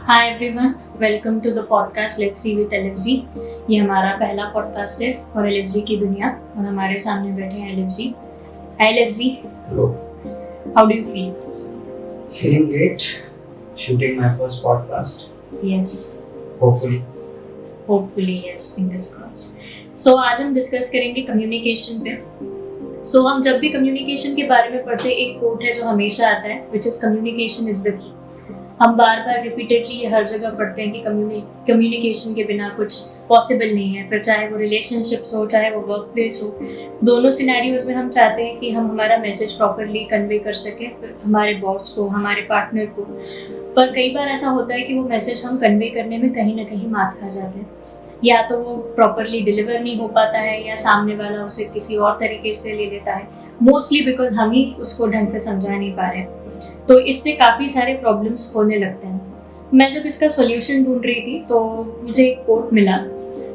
Hi everyone, welcome to the podcast let's see with LFG. ये हमारा पहला podcast है और एलएफजी की दुनिया, और हमारे सामने बैठे हैं LFG. Hi LFG, Hello, how do you feel? feeling great. Shooting my first podcast. यस, Hopefully, hopefully yes, fingers crossed. So आज हम डिस्कस करेंगे कम्युनिकेशन पे। सो हम जब भी कम्युनिकेशन के बारे में पढ़ते हैं, एक कोट है जो हमेशा आता है, which is communication is the key. हम बार बार रिपीटेडली हर जगह पढ़ते हैं कि कम्युनिकेशन के बिना कुछ पॉसिबल नहीं है। फिर चाहे वो रिलेशनशिप्स हो, चाहे वो वर्क प्लेस हो, दोनों सिनेरियोज में हम चाहते हैं कि हम हमारा मैसेज प्रॉपरली कन्वे कर सकें हमारे बॉस को, हमारे पार्टनर को। पर कई बार ऐसा होता है कि वो मैसेज हम कन्वे करने में कहीं ना कहीं मात खा जाते हैं, या तो वो प्रॉपरली डिलीवर नहीं हो पाता है, या सामने वाला उसे किसी और तरीके से ले लेता है, मोस्टली बिकॉज हम ही उसको ढंग से समझा नहीं पा रहे। तो इससे काफ़ी सारे प्रॉब्लम्स होने लगते हैं। मैं जब इसका सॉल्यूशन ढूंढ रही थी तो मुझे एक कोट मिला,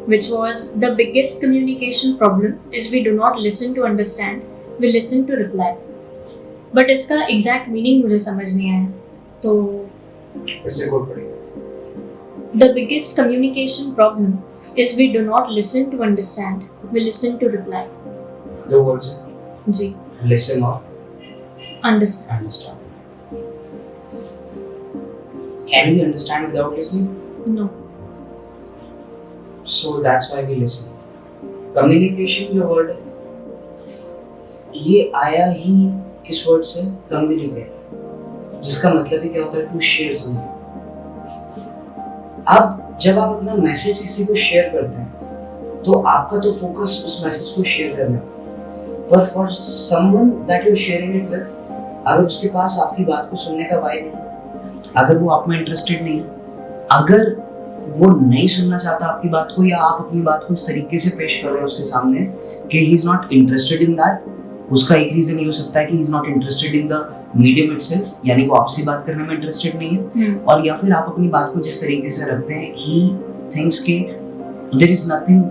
which was the biggest communication problem is we do not listen to understand, we listen to reply. But इसका एग्जैक्ट मीनिंग मुझे समझ नहीं आया। तो फिर से कोट पढ़ेंगे. The biggest communication problem is we do not listen to understand, we listen to reply. दो वर्ड्स जी, listen और understand. understand. Can we understand without listening? No, So that's why we listen. Communication जो word है, ये आया ही किस word से? Communicate, जिसका मतलब ही क्या होता है? To share something. अब जब आप अपना मैसेज किसी को शेयर करते हैं तो आपका तो फोकस उस मैसेज को शेयर करने पर for someone that you sharing it with, अगर उसके पास आपकी बात को सुनने का वाइब नहीं है, अगर वो आप में इंटरेस्टेड नहीं है, अगर वो नहीं सुनना चाहता आपकी बात को, या आप अपनी बात को इस तरीके से पेश कर रहे हैं उसके सामने कि he is not interested in that, उसका एक रीजन ये हो सकता है कि he is not interested in the medium itself, यानी वो आपसे बात करने में इंटरेस्टेड नहीं है, और या फिर आप अपनी बात को जिस तरीके से रखते हैं ही थिंक्स के there is nothing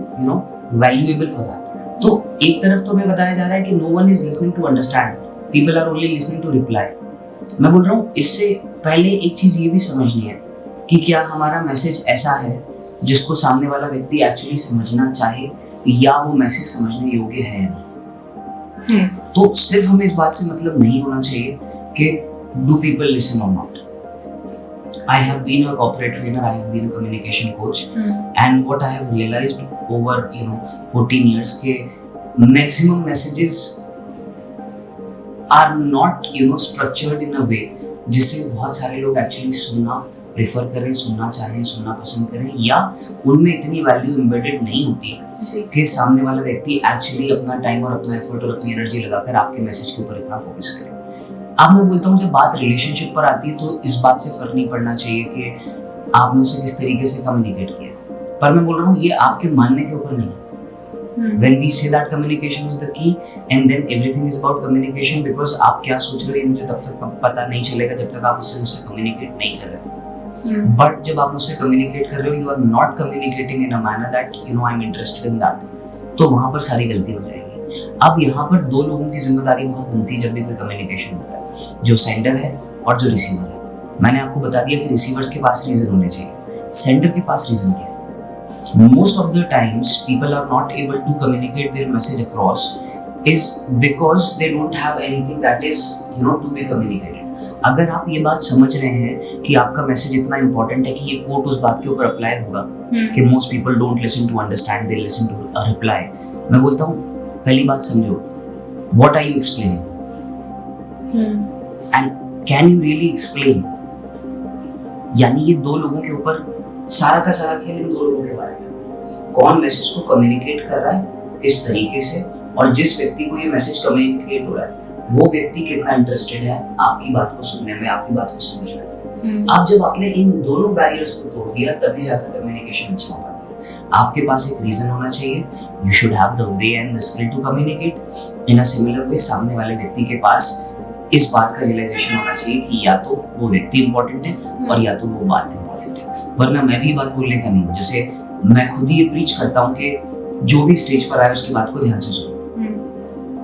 valuable for that. तो एक तरफ तो हमें बताया जा रहा है कि no one is listening to understand, people are only listening to reply. मैं बोल रहा हूँ इससे पहले एक चीज ये भी समझनी है कि क्या हमारा मैसेज ऐसा है जिसको सामने वाला व्यक्ति एक्चुअली समझना चाहे, या वो मैसेज समझने योग्य है या नहीं। तो सिर्फ हमें इस बात से मतलब नहीं होना चाहिए कि डू पीपल लिसन और not. I have been a corporate trainer, I have been a communication coach, and what I have realized over 14 years के maximum messages are not structured in a way जिससे बहुत सारे लोग actually सुनना prefer करें, सुनना चाहें, सुनना पसंद करें, या उनमें इतनी वैल्यू एम्बेडेड नहीं होती कि सामने वाला व्यक्ति एक्चुअली अपना टाइम और अपना एफर्ट और अपनी एनर्जी लगाकर आपके मैसेज के ऊपर इतना फोकस करे। अब मैं बोलता हूँ जब बात रिलेशनशिप पर आती है तो इस बात से फर्क नहीं पड़ना चाहिए कि आपने उसे किस तरीके से कम्युनिकेट किया, पर मैं बोल रहा हूँ ये आपके मानने के ऊपर नहीं है। When we say that communication is the key and then everything is about communication, because आप क्या सोच रहे हो मुझे तब तक पता नहीं चलेगा जब तक आप उससे कम्युनिकेट नहीं कर रहे। बट जब आप मुझसे कम्युनिकेट कर रहे हो, you are not communicating in a manner that I am interested in that, तो वहां पर सारी गलती हो जाएगी। अब यहाँ पर दो लोगों की जिम्मेदारी बहुत बनती है जब भी कोई कम्युनिकेशन होता है, जो सेंडर है और जो रिसीवर है। मैंने आपको बता दिया कि रिसीवर्स के पास रीजन होने चाहिए, सेंडर के पास रीजन क्या है? Most of the times people are not able to communicate their message across is because they don't have anything that is to be communicated. अगर आप ये बात समझ रहे हैं कि आपका मैसेज इतना इंपॉर्टेंट है कि ये कोट उस बात के ऊपर अप्लाई होगा कि most people don't listen to understand, they listen to a reply, मैं बोलता हूँ पहली बात समझो, what are you explaining and can you really explain? यानी ये दो लोगों के ऊपर सारा का सारा खेल इन दो लोगों के बारे में, कौन मैसेज को कम्युनिकेट कर रहा है किस तरीके से, और जिस व्यक्ति को ये मैसेज कम्युनिकेट हो रहा है वो व्यक्ति कितना इंटरेस्टेड है आपकी बात को सुनने में, आपकी बात को समझने में। अब जब आपने इन दोनों बैरियर्स को तोड़ दिया तभी जाकर कम्युनिकेशन अच्छा हो पाता है। आपके पास एक रीजन होना चाहिए, you should have the way and the skill to communicate in a similar way. सामने वाले व्यक्ति के पास इस बात का रियलाइजेशन होना चाहिए कि या तो वो व्यक्ति इंपॉर्टेंट है और या तो वो बात इंपॉर्टेंट है, वरना मैं भी बात बोलने का नहीं हूँ। जैसे मैं खुद ही ये प्रीच करता हूँ कि जो भी स्टेज पर आए उसकी बात को ध्यान से सुनो,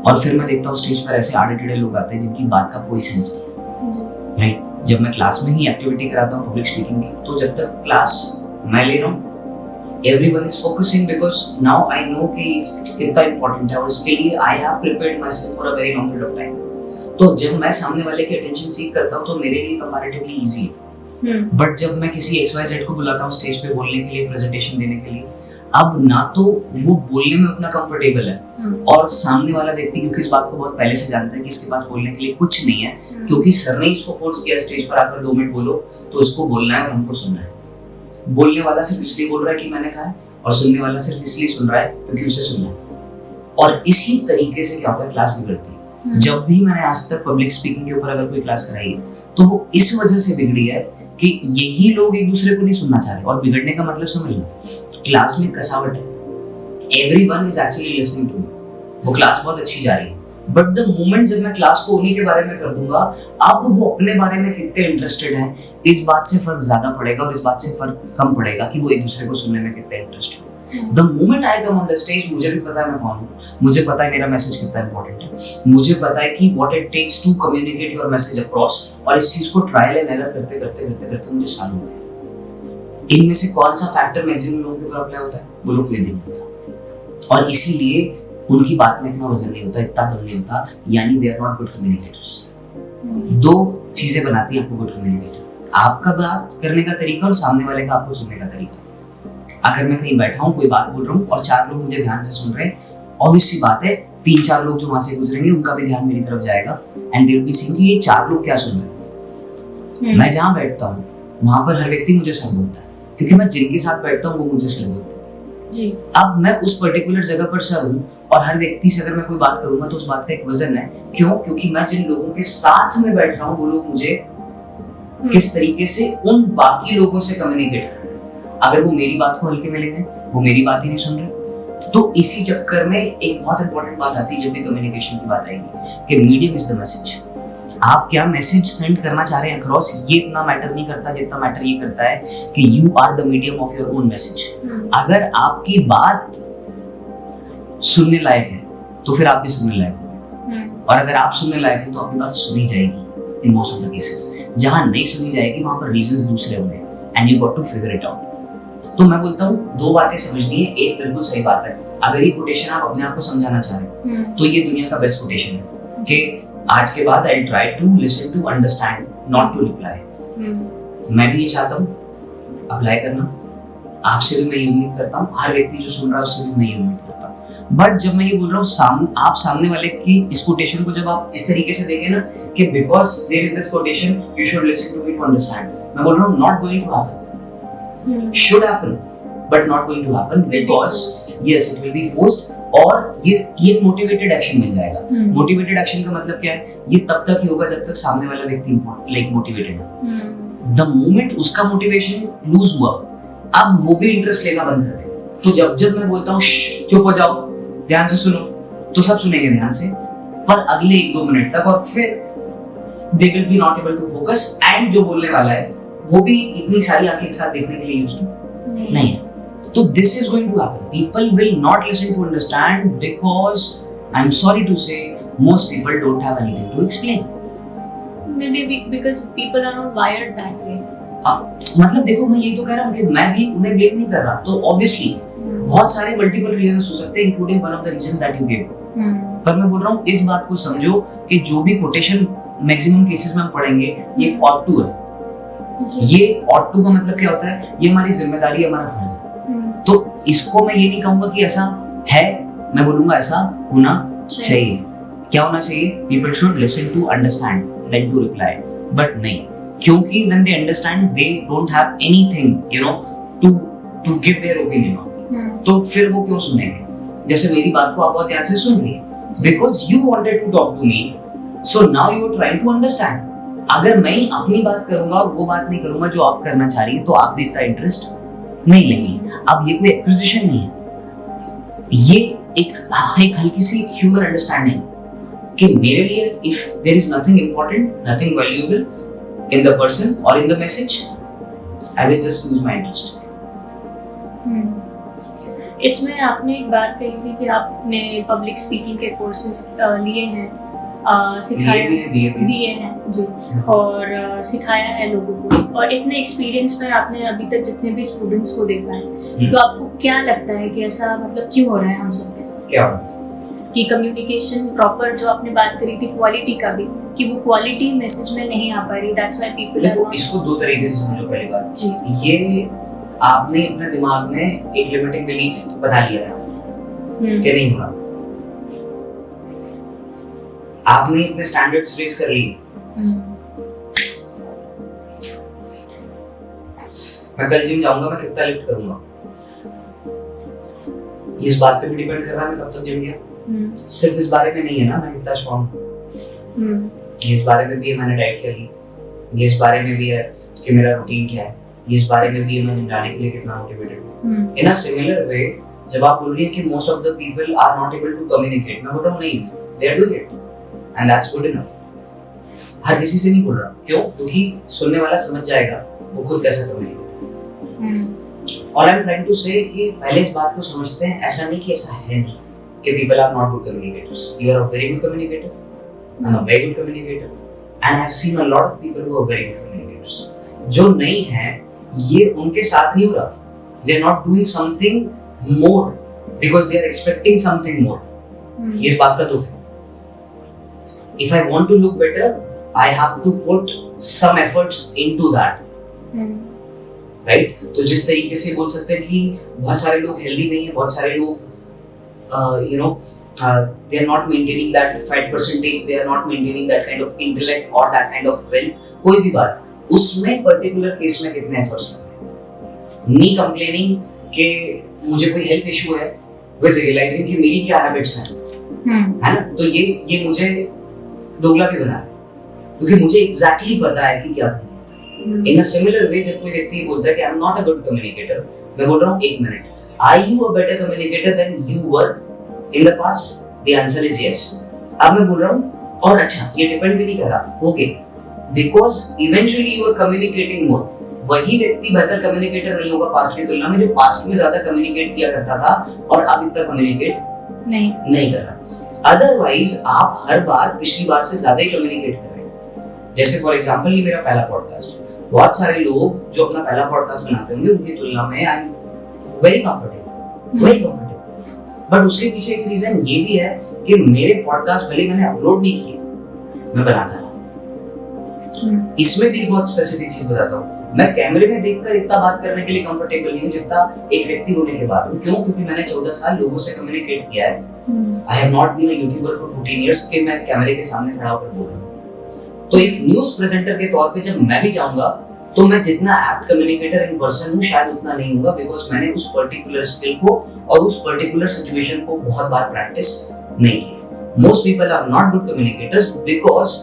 और फिर मैं देखता हूँ स्टेज पर ऐसे आड़े टेढ़े लोग आते हैं जिनकी बात का कोई सेंस नहीं, राइट? जब मैं क्लास में ही एक्टिविटी कराता हूँ पब्लिक स्पीकिंग की, तो जब तक क्लास मैं ले रहा हूँ everyone is focusing because now I know कि कितना इंपॉर्टेंट है और उसके लिए I have prepared my self for a very long period of time. तो जब मैं सामने वाले की अटेंशन सीख करता हूँ तो मेरे लिए कंपैरेटिवली इजी है। बट जब मैं किसी XYZ को बुलाता हूँ स्टेज पे बोलने के लिए, प्रेजेंटेशन देने के लिए, अब ना तो वो बोलने में उतना कंफर्टेबल है और सामने वाला व्यक्ति क्योंकि इस बात को बहुत पहले से जानता है कि इसके पास बोलने के लिए कुछ नहीं है, क्योंकि सर ने इसको फोर्स किया स्टेज पर आकर 2 मिनट बोलो, तो इसको बोलना है और हमको सुनना है। बोलने वाला सिर्फ इसलिए बोल रहा है कि मैंने कहा है और सुनने वाला सिर्फ इसलिए सुन रहा है क्योंकि उसे सुनना है। और इसी तरीके से क्या होता है, क्लास बिगड़ती है। जब भी मैंने आज तक पब्लिक स्पीकिंग के ऊपर अगर कोई क्लास कराई है तो वो इस वजह से बिगड़ी है कि यही लोग एक दूसरे को नहीं सुनना चाह रहे। और बिगड़ने का मतलब समझ लो, क्लास में कसावट है, everyone is actually listening to me, वो क्लास बहुत अच्छी जा रही है, बट द मोमेंट जब मैं क्लास को उन्हीं के बारे में कर दूंगा, अब वो अपने बारे में कितने इंटरेस्टेड हैं, इस बात से फर्क ज्यादा पड़ेगा और इस बात से फर्क कम पड़ेगा कि वो एक दूसरे को सुनने में कितने इंटरेस्टेड है। The moment I come on the stage, मुझे भी पता है मैं कौन हूँ, मुझे पता है मेरा मैसेज कितना इंपॉर्टेंट है, मुझे पता है कि what it takes to communicate your message across, और इस चीज को ट्रायल एंड एरर करते करते करते करते मुझे साल हो गए। इनमें से कौन सा फैक्टर मैक्सिमम लोगों के ऊपर अप्लाई होता है? बोलो कोई भी नहीं होता, और इसीलिए उनकी बात में इतना वजन नहीं होता, इतना दम नहीं होता, यानी they are not good communicators. 2 चीजें बनाती हैं आपको गुड कम्युनिकेटर, आपका बात करने का तरीका और सामने वाले का आपको सुनने का तरीका। अगर मैं कहीं बैठा हूँ, कोई बात बोल रहा हूँ और 4 लोग मुझे ध्यान से सुन रहे हैं, ऑब्वियस सी बात है 3-4 लोग जो वहां से गुजरेंगे उनका भी ध्यान मेरी तरफ जाएगा and they will be seeing कि ये 4 लोग क्या सुन रहे हैं। मैं जहाँ बैठता हूँ वहां पर हर व्यक्ति मुझे सर बोलता है, क्योंकि मैं जिनके साथ बैठता हूँ वो मुझे सर बोलते हैं जी। अब मैं उस पर्टिकुलर जगह पर सर हूँ और हर व्यक्ति से अगर मैं कोई बात करूंगा तो उस बात का एक वजन है। क्यों? क्योंकि मैं जिन लोगों के साथ में बैठ रहा हूँ वो लोग मुझे किस तरीके से उन बाकी लोगों से कम्युनिकेट कर रहे हैं। अगर वो मेरी बात को हल्के में ले रहे हैं, वो मेरी बात ही नहीं सुन रहे, तो इसी चक्कर में एक बहुत इंपॉर्टेंट बात आती है जब भी कम्युनिकेशन की बात आएगी कि मीडियम इज द मैसेज। आप क्या मैसेज सेंड करना चाह रहे हैं अक्रॉस, ये इतना मैटर नहीं करता जितना मैटर ये करता है कि you are the medium of your own message. अगर आपकी बात सुनने लायक है तो फिर आप भी सुनने लायक होंगे, और अगर आप सुनने लायक हैं तो आपकी बात सुनी जाएगी in most of the cases. जहां नहीं सुनी जाएगी वहां पर रीजंस दूसरे होंगे and you got to figure it out. तो मैं बोलता हूँ 2 बातें समझनी है। एक बिल्कुल सही बात है, अगर ये कोटेशन आप अपने आप को समझाना चाह रहे हैं तो ये दुनिया का बेस्ट कोटेशन है कि आज के बाद I try to listen to understand not to reply. मैं भी ये चाहता हूँ अप्लाई करना, आपसे भी मैं ये उम्मीद करता हूँ, हर व्यक्ति जो सुन रहा है उससे भी मैं ये उम्मीद करता हूँ। बट जब मैं ये बोल रहा हूँ आप सामने वाले की इस कोटेशन को जब आप इस तरीके से देखें ना कि because there is this quotation you should listen to me to understand, मैं बोल रहा हूँ not going to happen, should happen but not going to happen because yes it will be forced. और ये एक मोटिवेटेड एक्शन बन जाएगा। Motivated action का मतलब क्या है? ये तब तक ही होगा जब तक सामने वाला व्यक्ति लाइक मोटिवेटेड है। द मोमेंट उसका मोटिवेशन लूज हुआ, अब वो भी इंटरेस्ट लेना बंद कर देगा। तो जब मैं बोलता हूँ चुप हो जाओ, ध्यान से सुनो, तो सब सुनेंगे ध्यान से, पर अगले 1-2 मिनट तक, और फिर they will be not able to focus and जो बोलने वाला है वो भी इतनी सारी आंखें एक साथ देखने के लिए यूज्ड नहीं है। So this is going to happen. People will not listen to understand because I'm sorry to say most people don't have anything to explain. Maybe because people are not wired that way. मतलब देखो मैं यही तो कह रहा हूँ कि मैं भी उन्हें ब्लेम नहीं कर रहा। तो obviously बहुत सारे मल्टीपल रीजंस हो सकते हैं including one of the reasons that you gave. पर मैं बोल रहा हूँ इस बात को समझो कि जो भी कोटेशन मैक्सिमम केसेस में हम पढ़ेंगे ये ought to है। ये ought to का मतलब क्या होता है? ये हमारी जिम्मेदारी है, हमारा फर्ज है। तो इसको मैं ये नहीं कहूंगा कि ऐसा है, मैं बोलूंगा ऐसा होना चाहिए। क्या होना चाहिए? People should listen to understand then to reply, but नहीं, क्योंकि when they understand they don't have anything to give their opinion on, तो फिर वो क्यों सुनेंगे? जैसे मेरी बात को आप बहुत ध्यान से सुन रही है because you wanted to talk to me, so now you are trying to understand। अगर मैं अपनी बात करूंगा और वो बात नहीं करूंगा जो आप करना चाह रही है, तो आप भी इतना इंटरेस्ट नहीं लेंगे। अब ये कोई एक्विजिशन नहीं है, ये एक हल्की सी ह्यूमन अंडरस्टैंडिंग कि मेरे लिए if there is nothing important, nothing valuable in the person और in the message, I will just lose my interest. इसमें आपने एक बात कही थी कि आपने पब्लिक स्पीकिंग के कोर्सेज लिए हैं, सिखाया दिए हैं जी, और सिखाया है लोगों को। और इतने एक्सपीरियंस में आपने अभी तक जितने भी स्टूडेंट्स को देखा है, तो आपको क्या लगता है कि ऐसा मतलब क्यों हो रहा है हम सबके साथ? क्या कि कम्युनिकेशन प्रॉपर, जो आपने बात करी थी क्वालिटी का भी, कि वो क्वालिटी मैसेज में नहीं आ पा रही, दैट्स व्हाई पीपल आर। इसको दो तरीके से समझो। पहली बात जी, ये आपने अपने दिमाग में एक लिमिटिंग बिलीफ बना लिया है कि नहीं हो रहा, आपने अपने स्टैंडर्ड्स रेज कर लिए। मैं कल जिम जाऊंगा, मैं कितना लिफ्ट करूंगा, इस बात पे भी डिपेंड कर रहा है मैं कब तक जिम गया। सिर्फ इस बारे में नहीं है ना मैं कितना स्ट्रांग हूँ, इस बारे में भी है मैंने डाइट क्या ली, ये इस बारे में भी है कि मेरा रूटीन क्या है, ये इस बारे में भी है मैं जिम जाने के लिए कितना मोटिवेटेड हूँ। इन अ सिमिलर वे जब आप बोल रही हैं कि most of the people are not able to communicate, मैं बोल रहा हूँ नहीं, they are doing it and that's good enough. हर किसी से नहीं बोल रहा, क्यों? क्योंकि सुनने वाला समझ जाएगा वो खुद कैसा कम्युनिकेट। और आई एम ट्राइंग टू से कि पहले इस बात को समझते हैं, ऐसा नहीं कि ऐसा है नहीं कि people are not good communicators. You are a very good communicator. I'm a very good communicator. And I have seen a lot of people who are very good communicators. जो नहीं है, ये उनके साथ नहीं हो रहा. They are not doing something more because they are expecting something more. ये इस बात का दुख है. If I want to look better, I have to put some efforts into that. Right? तो जिस तरीके से बोल सकते हैं कि बहुत सारे लोग हेल्दी नहीं है, बहुत सारे लोग they are not maintaining that fat percentage, they are not maintaining that kind of intellect or that kind of wealth, कोई भी बात, उसमें पर्टिकुलर केस में कितने एफर्ट्स करते हैं। मी कंप्लेनिंग कि मुझे कोई हेल्थ इशू है विद रियलाइजिंग कि मेरी क्या हैबिट्स हैं, है ना, तो ये मुझे दोगला भी बना है, क्योंकि मुझे एग्जैक्टली पता है कि क्या करना है। इन अ सिमिलर वे जब कोई व्यक्ति बोलता है कि I am not a good communicator, मैं बोल रहा हूँ एक minute, are you a better communicator than you were in the past? The answer is yes. अब मैं बोल रहा हूँ और अच्छा ये डिपेंड भी नहीं कर रहा, okay, because eventually you are communicating more. वही व्यक्ति बेहतर कम्युनिकेटर नहीं होगा पास्ट की तुलना में, जो पास्ट में ज्यादा कम्युनिकेट किया करता था और अब इतना कम्युनिकेट नहीं कर रहा। अदरवाइज आप हर बार पिछली बार से ज्यादा ही कम्युनिकेट कर रहे हैं। जैसे फॉर एग्जांपल ये मेरा पहला पॉडकास्ट, बहुत सारे लोग जो अपना पहला पॉडकास्ट बनाते होंगे उनकी तुलना में I am very comfortable, but उसके पीछे एक रीजन ये भी है कि मेरे पॉडकास्ट भले मैंने अपलोड नहीं किए, मैं बनाता रहा। इसमें भी बहुत स्पेसिफिक चीज बताता हूँ, मैं कैमरे में देखकर इतना बात करने के लिए कंफर्टेबल नहीं हूँ जितना एक व्यक्ति होने के बाद हूँ। क्यों? क्योंकि मैंने 14 साल लोगों से कम्युनिकेट किया है। I have not been a YouTuber for 14 years कि मैं कैमरे के सामने खड़ा होकर बोल रहा हूँ। तो एक न्यूज प्रेजेंटर के तौर पे जब मैं भी जाऊंगा तो मैं जितना एप्ट कम्युनिकेटर इन पर्सन हूँ शायद उतना नहीं होगा, बिकॉज मैंने उस पर्टिकुलर स्किल को और उस पर्टिकुलर सिचुएशन को बहुत बार प्रैक्टिस नहीं किया। Most people are not good communicators because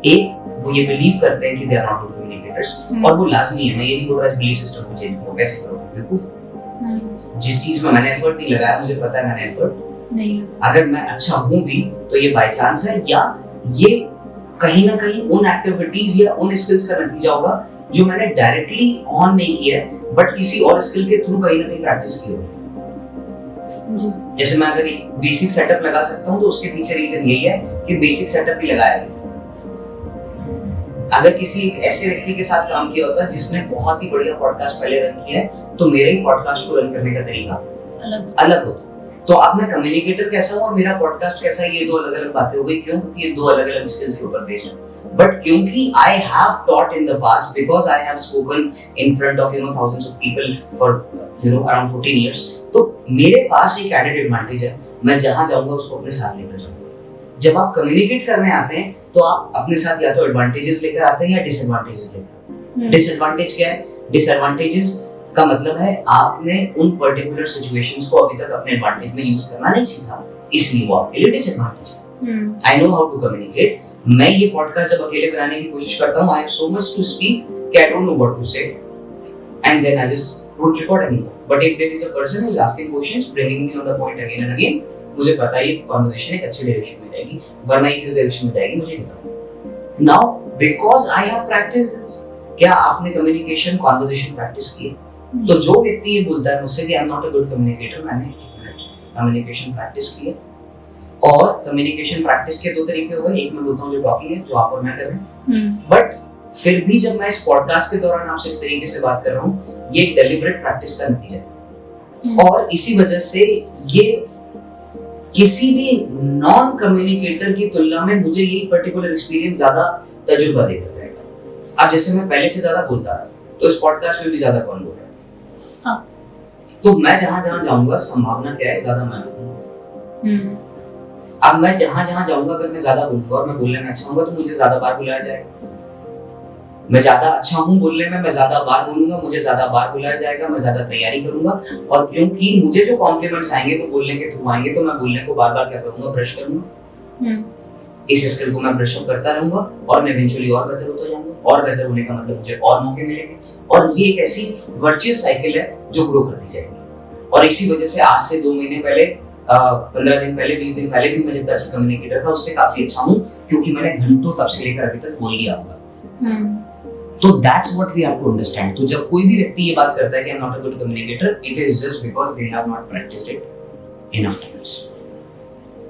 एक वो ये बिलीव करते हैं कि they are not good communicators, और वो लाजमी है। मैं ये नहीं बोल रहा इस बिलीफ सिस्टम को चेंज करो, कैसे करोगे? बिल्कुल, जिस चीज में मैंने एफर्ट नहीं लगाया, मुझे पता है मैंने एफर्ट नहीं, अगर मैं अच्छा हूँ भी तो ये बाय चांस है, या ये कहीं ना कहीं उन एक्टिविटीज या उन स्किल्स का नतीजा होगा जो मैंने डायरेक्टली ऑन नहीं किया है, बट किसी और स्किल के थ्रू कहीं ना कहीं प्रैक्टिस की होगी। जैसे मैं अगर एक बेसिक सेटअप लगा सकता हूँ तो उसके पीछे रीजन यही है कि बेसिक सेटअप भी लगाया गया। अगर किसी एक ऐसे व्यक्ति के साथ काम किया होता जिसने बहुत ही बढ़िया पॉडकास्ट पहले रन किया है तो मेरे ही पॉडकास्ट को रन करने का तरीका अलग होता। तो अब मैं कम्युनिकेटर कैसा हूँ और मेरा पॉडकास्ट कैसा है, ये दो अलग अलग बातें हो गई। क्यों? क्योंकि ये दो अलग अलग स्किल्स के ऊपर बेस्ड है। बट क्योंकि I have taught in the past, because I have spoken in front of thousands of people for around 14 years, तो मेरे पास एक एडेड एडवांटेज है। मैं जहां जाऊंगा उसको अपने साथ लेकर जाऊंगा। जब आप कम्युनिकेट करने आते हैं तो आप अपने साथ या तो एडवांटेजेस लेकर आते हैं या डिसएडवांटेजेस लेकर आते हैं। डिसएडवांटेज क्या है? डिसएडवांटेजेस का मतलब है आपने उन पर्टिकुलर सिचुएशंस को अभी तक अपने एडवांटेज में यूज करना नहीं सीखा, इसलिए वो आपके लिए डिसएडवांटेज है। I know how to communicate. मैं ये पॉडकास्ट जब अकेले बनाने की कोशिश करता हूँ, I have so much to speak कि I don't know what to say, and then I just don't record anymore. But if there is a person who is asking questions, bringing me on the point again and again, मुझे पता है ये conversation एक अच्छी direction में जाएगी, वरना ये किस डायरेक्शन में जाएगी मुझे नहीं पता। Now because I have practised this, क्या आपने कम्युनिकेशन कन्वर्सेशन प्रैक्टिस की? तो जो व्यक्ति ये बोलता है मुझसे कि I am not a good communicator, मैंने कम्युनिकेशन प्रैक्टिस की है, और कम्युनिकेशन प्रैक्टिस के दो तरीके हो गए, एक मैं बोलता हूँ जो टॉकिंग है, जो आप और मैं कर रहे हैं, बट फिर भी जब मैं इस पॉडकास्ट के दौरान आपसे इस तरीके से बात कर रहा हूँ, ये डेलिब्रेट प्रैक्टिस का नतीजा है। और इसी वजह से ये किसी भी नॉन कम्युनिकेटर की तुलना में मुझे ये पर्टिकुलर एक्सपीरियंस ज्यादा तजुर्बा देकर जाएगा। अब जैसे मैं पहले से ज्यादा बोलता रहा, तो इस पॉडकास्ट में भी ज्यादा कौन बोल रहा है, तो मैं जहां जहां जाऊंगा संभावना क्या है, ज्यादा मैं बोलूंगा। अब मैं जहां जहां जाऊंगा, अगर मैं ज्यादा बोलूंगा और मैं बोलने में अच्छा हूँ, तो मुझे ज्यादा बार बुलाया जाएगा। मैं ज्यादा अच्छा हूँ बोलने में, मैं ज्यादा बार बोलूंगा, मुझे ज्यादा बार बुलाया जाएगा, मैं ज्यादा तैयारी करूंगा। और क्योंकि मुझे जो कॉम्प्लीमेंट्स आएंगे वो बोलने के थ्रू आएंगे, तो मैं बोलने को बार बार क्या करूंगा, ब्रश करूंगा। इस स्किल को मैं ब्रश अप करता रहूंगा और मैं इवेंचुअली और बेहतर होता जाऊंगा। और बेहतर होने का मतलब मुझे और मौके मिलेंगे, और ये एक ऐसी वर्चुअस साइकिल है जो ग्रो करती जाएगी। और इसी वजह से आज से 2 महीने पहले, 15 दिन पहले, 20 दिन पहले भी मैं जब अच्छा कम्युनिकेटर था, उससे काफी अच्छा हूँ, क्योंकि मैंने घंटों तब से लेकर अभी तक बोल लिया होगा। तो that's what we have to understand। तो जब कोई भी व्यक्ति ये बात करता है कि I'm not a good communicator, it is just because they have not practiced it enough times।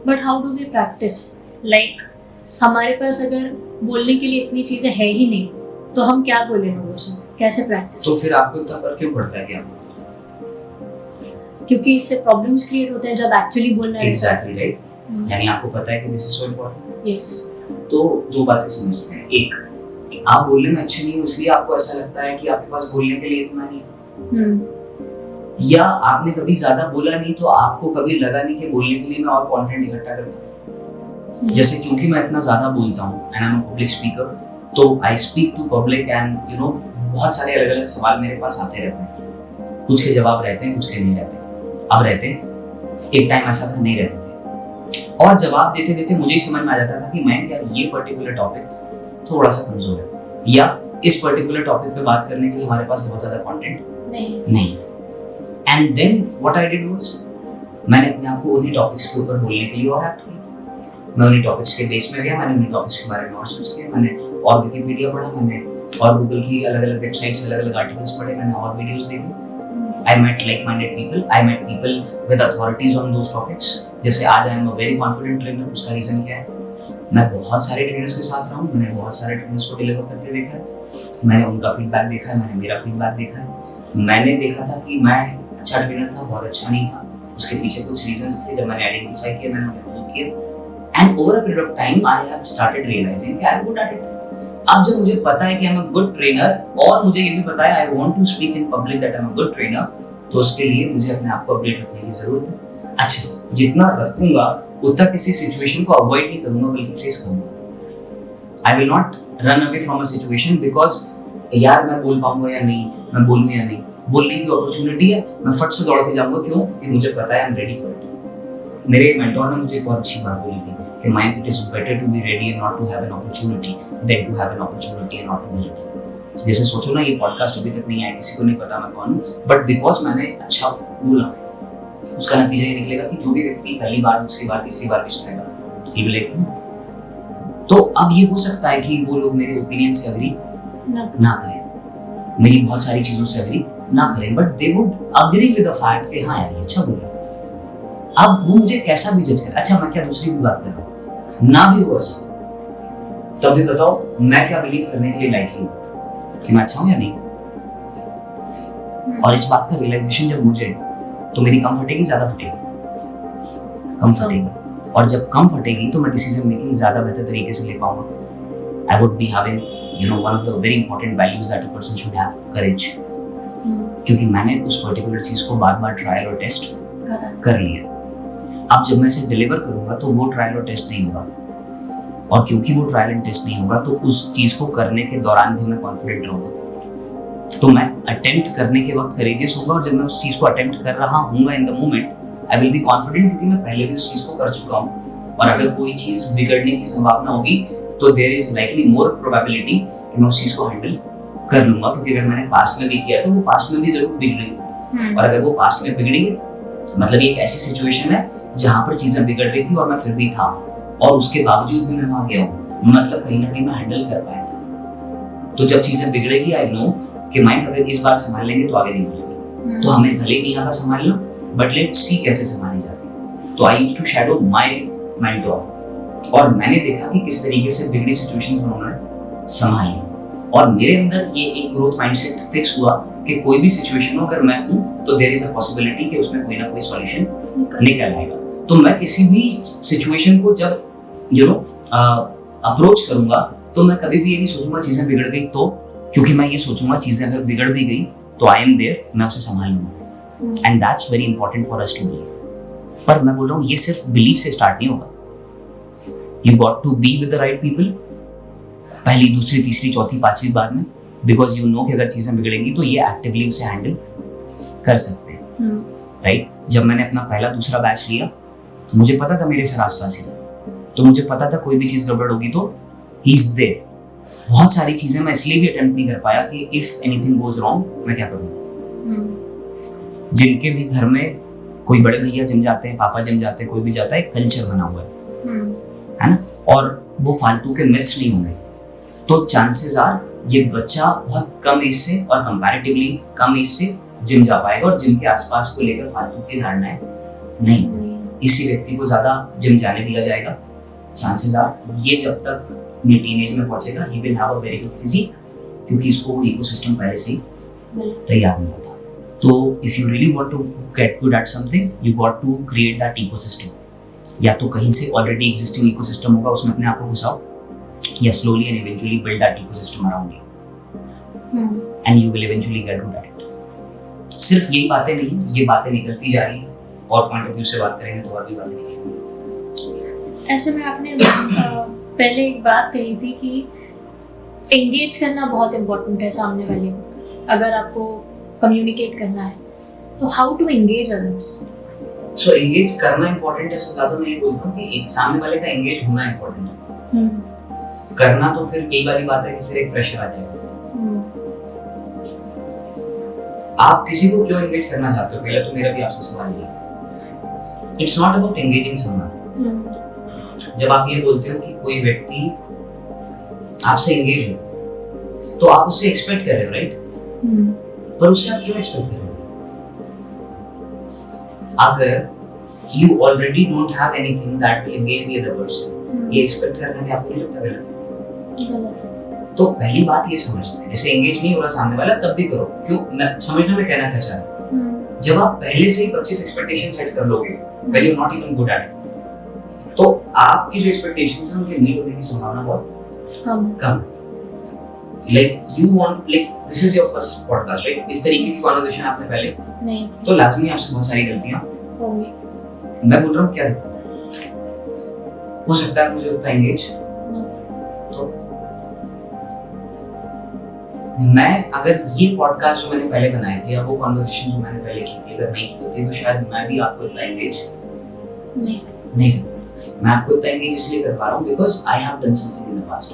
But how do we practice? Like हमारे पास अगर बोलने के लिए इतनी चीजें है ही नहीं, तो हम क्या बोले लोगों से, कैसे प्रैक्टिस? तो फिर आपको इतना फर्क क्यों पड़ता है कि आप, क्योंकि इससे प्रॉब्लम्स क्रिएट होते हैं जब एक्चुअली बोलना है। Exactly right. यानी आपको पता है कि this is so important. Yes. तो दो बातें समझते हैं। एक, आप बोलने में अच्छे नहीं हो, इसलिए आपको ऐसा लगता है कि आपके पास बोलने के लिए इतना नहीं है। या आपने कभी ज्यादा बोला नहीं, तो आपको कभी लगा नहीं कि बोलने के लिए मैं और कंटेंट इकट्ठा करता। जैसे क्योंकि मैं इतना ज्यादा बोलता हूँ and I am a public speaker, तो I speak to public and you know बहुत सारे अलग अलग सवाल मेरे पास आते रहते हैं। कुछ के जवाब रहते हैं, कुछ के नहीं रहते। अब रहते, एक टाइम ऐसा था नहीं रहते थे, और जवाब देते देते मुझे ही समझ में आ जाता था कि मैं क्या ये पर्टिकुलर टॉपिक थोड़ा सा कमजोर है, या इस पर्टिकुलर टॉपिक पे बात करने के लिए हमारे पास बहुत ज्यादा कंटेंट नहीं। And then what I did was, मैंने अपने आप को उन्हीं टॉपिक्स के ऊपर बोलने के लिए और एक्ट किया। मैं उन्हीं टॉपिक्स के बेस में गया, मैंने उन्हीं टॉपिक्स के बारे में और सोच किया, मैंने और विकिपीडिया पढ़ा, मैंने और गूगल की अलग अलग वेबसाइट्स, अलग अलग आर्टिकल्स पढ़े, मैंने और वीडियोस देखे। I met like-minded people, I met people with authorities on those topics। जैसे आज I am a very confident trainer, उसका रीजन क्या है, मैं बहुत सारे ट्रेनर्स के साथ रहा हूँ, मैंने बहुत सारे ट्रेनर्स को डिलीवर करते देखा है, मैंने उनका फीडबैक देखा है, मैंने मेरा फीडबैक देखा है। मैंने देखा था कि मैं अच्छा ट्रेनर था, बहुत अच्छा नहीं था, उसके पीछे कुछ रीजंस थे। जब मैंने आइडेंटिफाई किया, मैंने उन्हें दूर किया, and over a period of time I have started realizing कि I am good at it. अब जब मुझे पता है कि I am a good trainer, और मुझे ये भी पता है I want to speak in public that I am a good trainer, तो उसके लिए मुझे अपने आप को अपडेट रखने की जरूरत है। अच्छा, जितना रखूंगा उतना किसी सिचुएशन को अवॉइड नहीं करूंगा, बल्कि फेस करूंगा। आई will not run away from a situation because यार मैं बोल पाऊंगा या नहीं, मैं बोलूं या नहीं, बोलने की अपॉर्चुनिटी है, मैं फट से दौड़ के जाऊंगा। क्यों? क्योंकि मुझे पता है I am ready for it. मेरे एक मेंटोर ने मुझे बहुत अच्छी बात बोली थी कि mind, it is better to be ready and not to have an opportunity than to have an opportunity and not to be ready. जैसे सोचो ना, ये पॉडकास्ट अभी तक नहीं आया, किसी को नहीं पता मैं कौन हूँ, बट बिकॉज मैंने अच्छा बोला, उसका नतीजा ये निकलेगा कि जो भी व्यक्ति पहली बार, दूसरी बार, तीसरी बार भी सुनेगा, he will like me। तो अब ये हो सकता है कि वो लोग मेरे ओपिनियन से अग्री ना करें, मेरी बहुत सारी चीजों से अग्री ना करें, but they would agree with the fact कि हाँ यार ये अच्छा बोला। अब वो मुझे कैसा भी जज करे, अच्छा मैं क्या दूसरी भी बात कर रहा हूँ, ना भी हो ऐसा, तब भी बताओ मैं क्या बिलीव करने के लिए लायक हूँ कि मैं अच्छा हूं या नहीं। और इस बात का रियलाइजेशन जब मुझे, तो मेरी कम फटेगी, ज्यादा फटेगी, कम फटेगी, और जब कम फटेगी तो मैं डिसीजन मेकिंग ज्यादा बेहतर तरीके से ले पाऊंगा। I would be having you know one of the very important values that a person should have, courage. क्योंकि मैंने उस पर्टिकुलर चीज को बार बार ट्रायल और टेस्ट कर लिया। अब जब मैं इसे डिलीवर करूंगा तो वो ट्रायल और टेस्ट नहीं होगा, और क्योंकि वो ट्रायल एंड टेस्ट नहीं होगा तो उस चीज को करने के दौरान भी मैं कॉन्फिडेंट रहूंगा। तो मैं अटेम्प्ट करने के वक्त करेजियस होगा, और जब मैं उस चीज को अटेम्प्ट कर रहा हूँ in the moment, I will be confident, क्योंकि मैं पहले भी उस चीज को कर चुका हूँ। और अगर कोई चीज बिगड़ने की संभावना होगी तो there is likely more probability कि मैं उस चीज को हैंडल कर लूंगा, क्योंकि अगर मैंने पास्ट में भी किया तो वो पास्ट में भी जरूर बिगड़ेगी। और अगर वो पास्ट में बिगड़ी है, मतलब ये एक ऐसी सिचुएशन है जहां पर चीजें बिगड़ रही थी और मैं फिर भी था, और उसके बावजूद भी मैं वहां गया हूँ, मतलब कहीं ना कहीं मैं हैंडल कर पाया था। तो जब चीजें बिगड़ेगी, आई नो कि माइंड अगर इस बार संभाल लेंगे तो आगे नहीं मिलेगी। तो हमें भले नहीं आता संभालना, बट लेट्स सी कैसे संभाली जाती है। तो I used to shadow my mentor, और मैंने देखा कि किस तरीके से बिगड़ी सिचुएशंस उन्होंने संभाली, और मेरे अंदर ये एक ग्रोथ माइंडसेट फिक्स हुआ कि कोई भी सिचुएशन हो अगर मैं हूँ तो देयर इज अ पॉसिबिलिटी कि उसमें कोई ना कोई सॉल्यूशन निकल आएगा। तो मैं किसी भी सिचुएशन को जब अप्रोच करूंगा तो मैं कभी भी ये नहीं सोचूंगा चीजें बिगड़ गई तो, क्योंकि मैं ये सोचूंगा चीजें अगर बिगड़ भी गई तो आई एम देयर, मैं उसे संभाल लूंगा, and that's very important for us to believe. पर मैं बोल रहा हूँ ये सिर्फ बिलीफ से स्टार्ट नहीं होगा, you got to be with the right people, पहली दूसरी तीसरी चौथी पांचवी बार में, बिकॉज यू नो कि अगर चीजें बिगड़ेंगी तो ये एक्टिवली उसे हैंडल कर सकते हैं, राइट? जब मैंने अपना पहला दूसरा बैच लिया मुझे पता था मेरे सर आसपास ही, तो मुझे पता था कोई भी चीज गड़बड़ होगी तो ही इज देयर। बहुत सारी चीजें मैं इसलिए भी अटेम्प्ट नहीं कर पाया कि इफ एनीथिंग गोज रॉन्ग मैं क्या करूँगा। जिनके भी घर में कोई बड़े भैया जिम जाते हैं, पापा जिम जाते हैं, कोई भी जाता है, एक कल्चर बना हुआ है ना, और वो फालतू के मिथ्स नहीं होंगे, तो चांसेस आर ये बच्चा बहुत कम एज से और कंपैरेटिवली कम एज से जिम जा पाएगा, और जिम के आसपास को लेकर फालतू की धारणाएं नहीं, इसी व्यक्ति को ज्यादा जिम जाने दिया जाएगा। चांसेस आर ये जब तक ये टीनेज में पहुंचेगा he will have a very good physique, क्योंकि इसको इकोसिस्टम पहले से ही तैयार मिला था। तो if you really want to get good at something you got to create that ecosystem. या तो कहीं से ऑलरेडी एग्जिस्टिंग इकोसिस्टम होगा उसमें अपने आप को घुसाओ, या slowly and eventually build that ecosystem around you, and you will eventually get good at it। सिर्फ यही बातें नहीं, ये बातें निकलती जा रही हैं, और पॉइंट ऑफ व्यू से बात करेंगे तो और भी बातें निकलेंगी। ऐसे में आपने पहले एक बात कही थी कि एंगेज करना बहुत इम्पोर्टेंट है सामने वाले को, अगर आपको कम्युनिकेट करना है तो how to engage others. So engage करना इम्पोर्टेंट है, ज्यादा मैं ये बोलता हूँ कि एक सामने वाले का एंगेज होना इम्पोर्टेंट है। करना तो फिर कई वाली बात है कि फिर एक प्रेशर आ जाएगा। आप किसी को क्यों एंगेज करना चाहते हो, पहले तो मेरा भी आपसे सवाल ये है। It's not about engaging someone. जब आप ये बोलते हो कि कोई व्यक्ति आपसे एंगेज हो तो आप उससे एक्सपेक्ट कर रहे हो, राइट? पर उससे आप क्यों एक्सपेक्ट कर रहे हो? अगर you already don't have anything that will engage the other person, ये एक्सपेक्ट करना कि आपको नहीं लगता गलत? तो पहली बात ये समझते हैं, जैसे एंगेज नहीं हो रहा सामने वाला तब भी करो, क्यों? मैं समझना मैं कहना क्या चाह रहा हूँ। जब आप पहले से ही 25 एक्सपेक्टेशन सेट कर लोगे when you're not even good at it, तो आपकी जो एक्सपेक्टेशंस हैं उनके मीट होने की संभावना बहुत कम। Like you want, like this is your first podcast, right? इस तरीके की कन्वर्सेशन आपने पहले नहीं, तो लाजमी आपसे बहुत सारी गलतियां होंगी। मैं बोल रहा हूँ क्या हो सकता है मुझे उतना एंगेज, तो मैं अगर ये पॉडकास्ट जो मैंने पहले बनाए थे या वो कन्वर्सेशन जो मैंने पहले की थी अगर नहीं की होती तो शायद मैं भी आपको इतना एंगेज नहीं मैं आपको इतना एंगेज इसलिए कर पा रहा हूँ because I have done something in the past.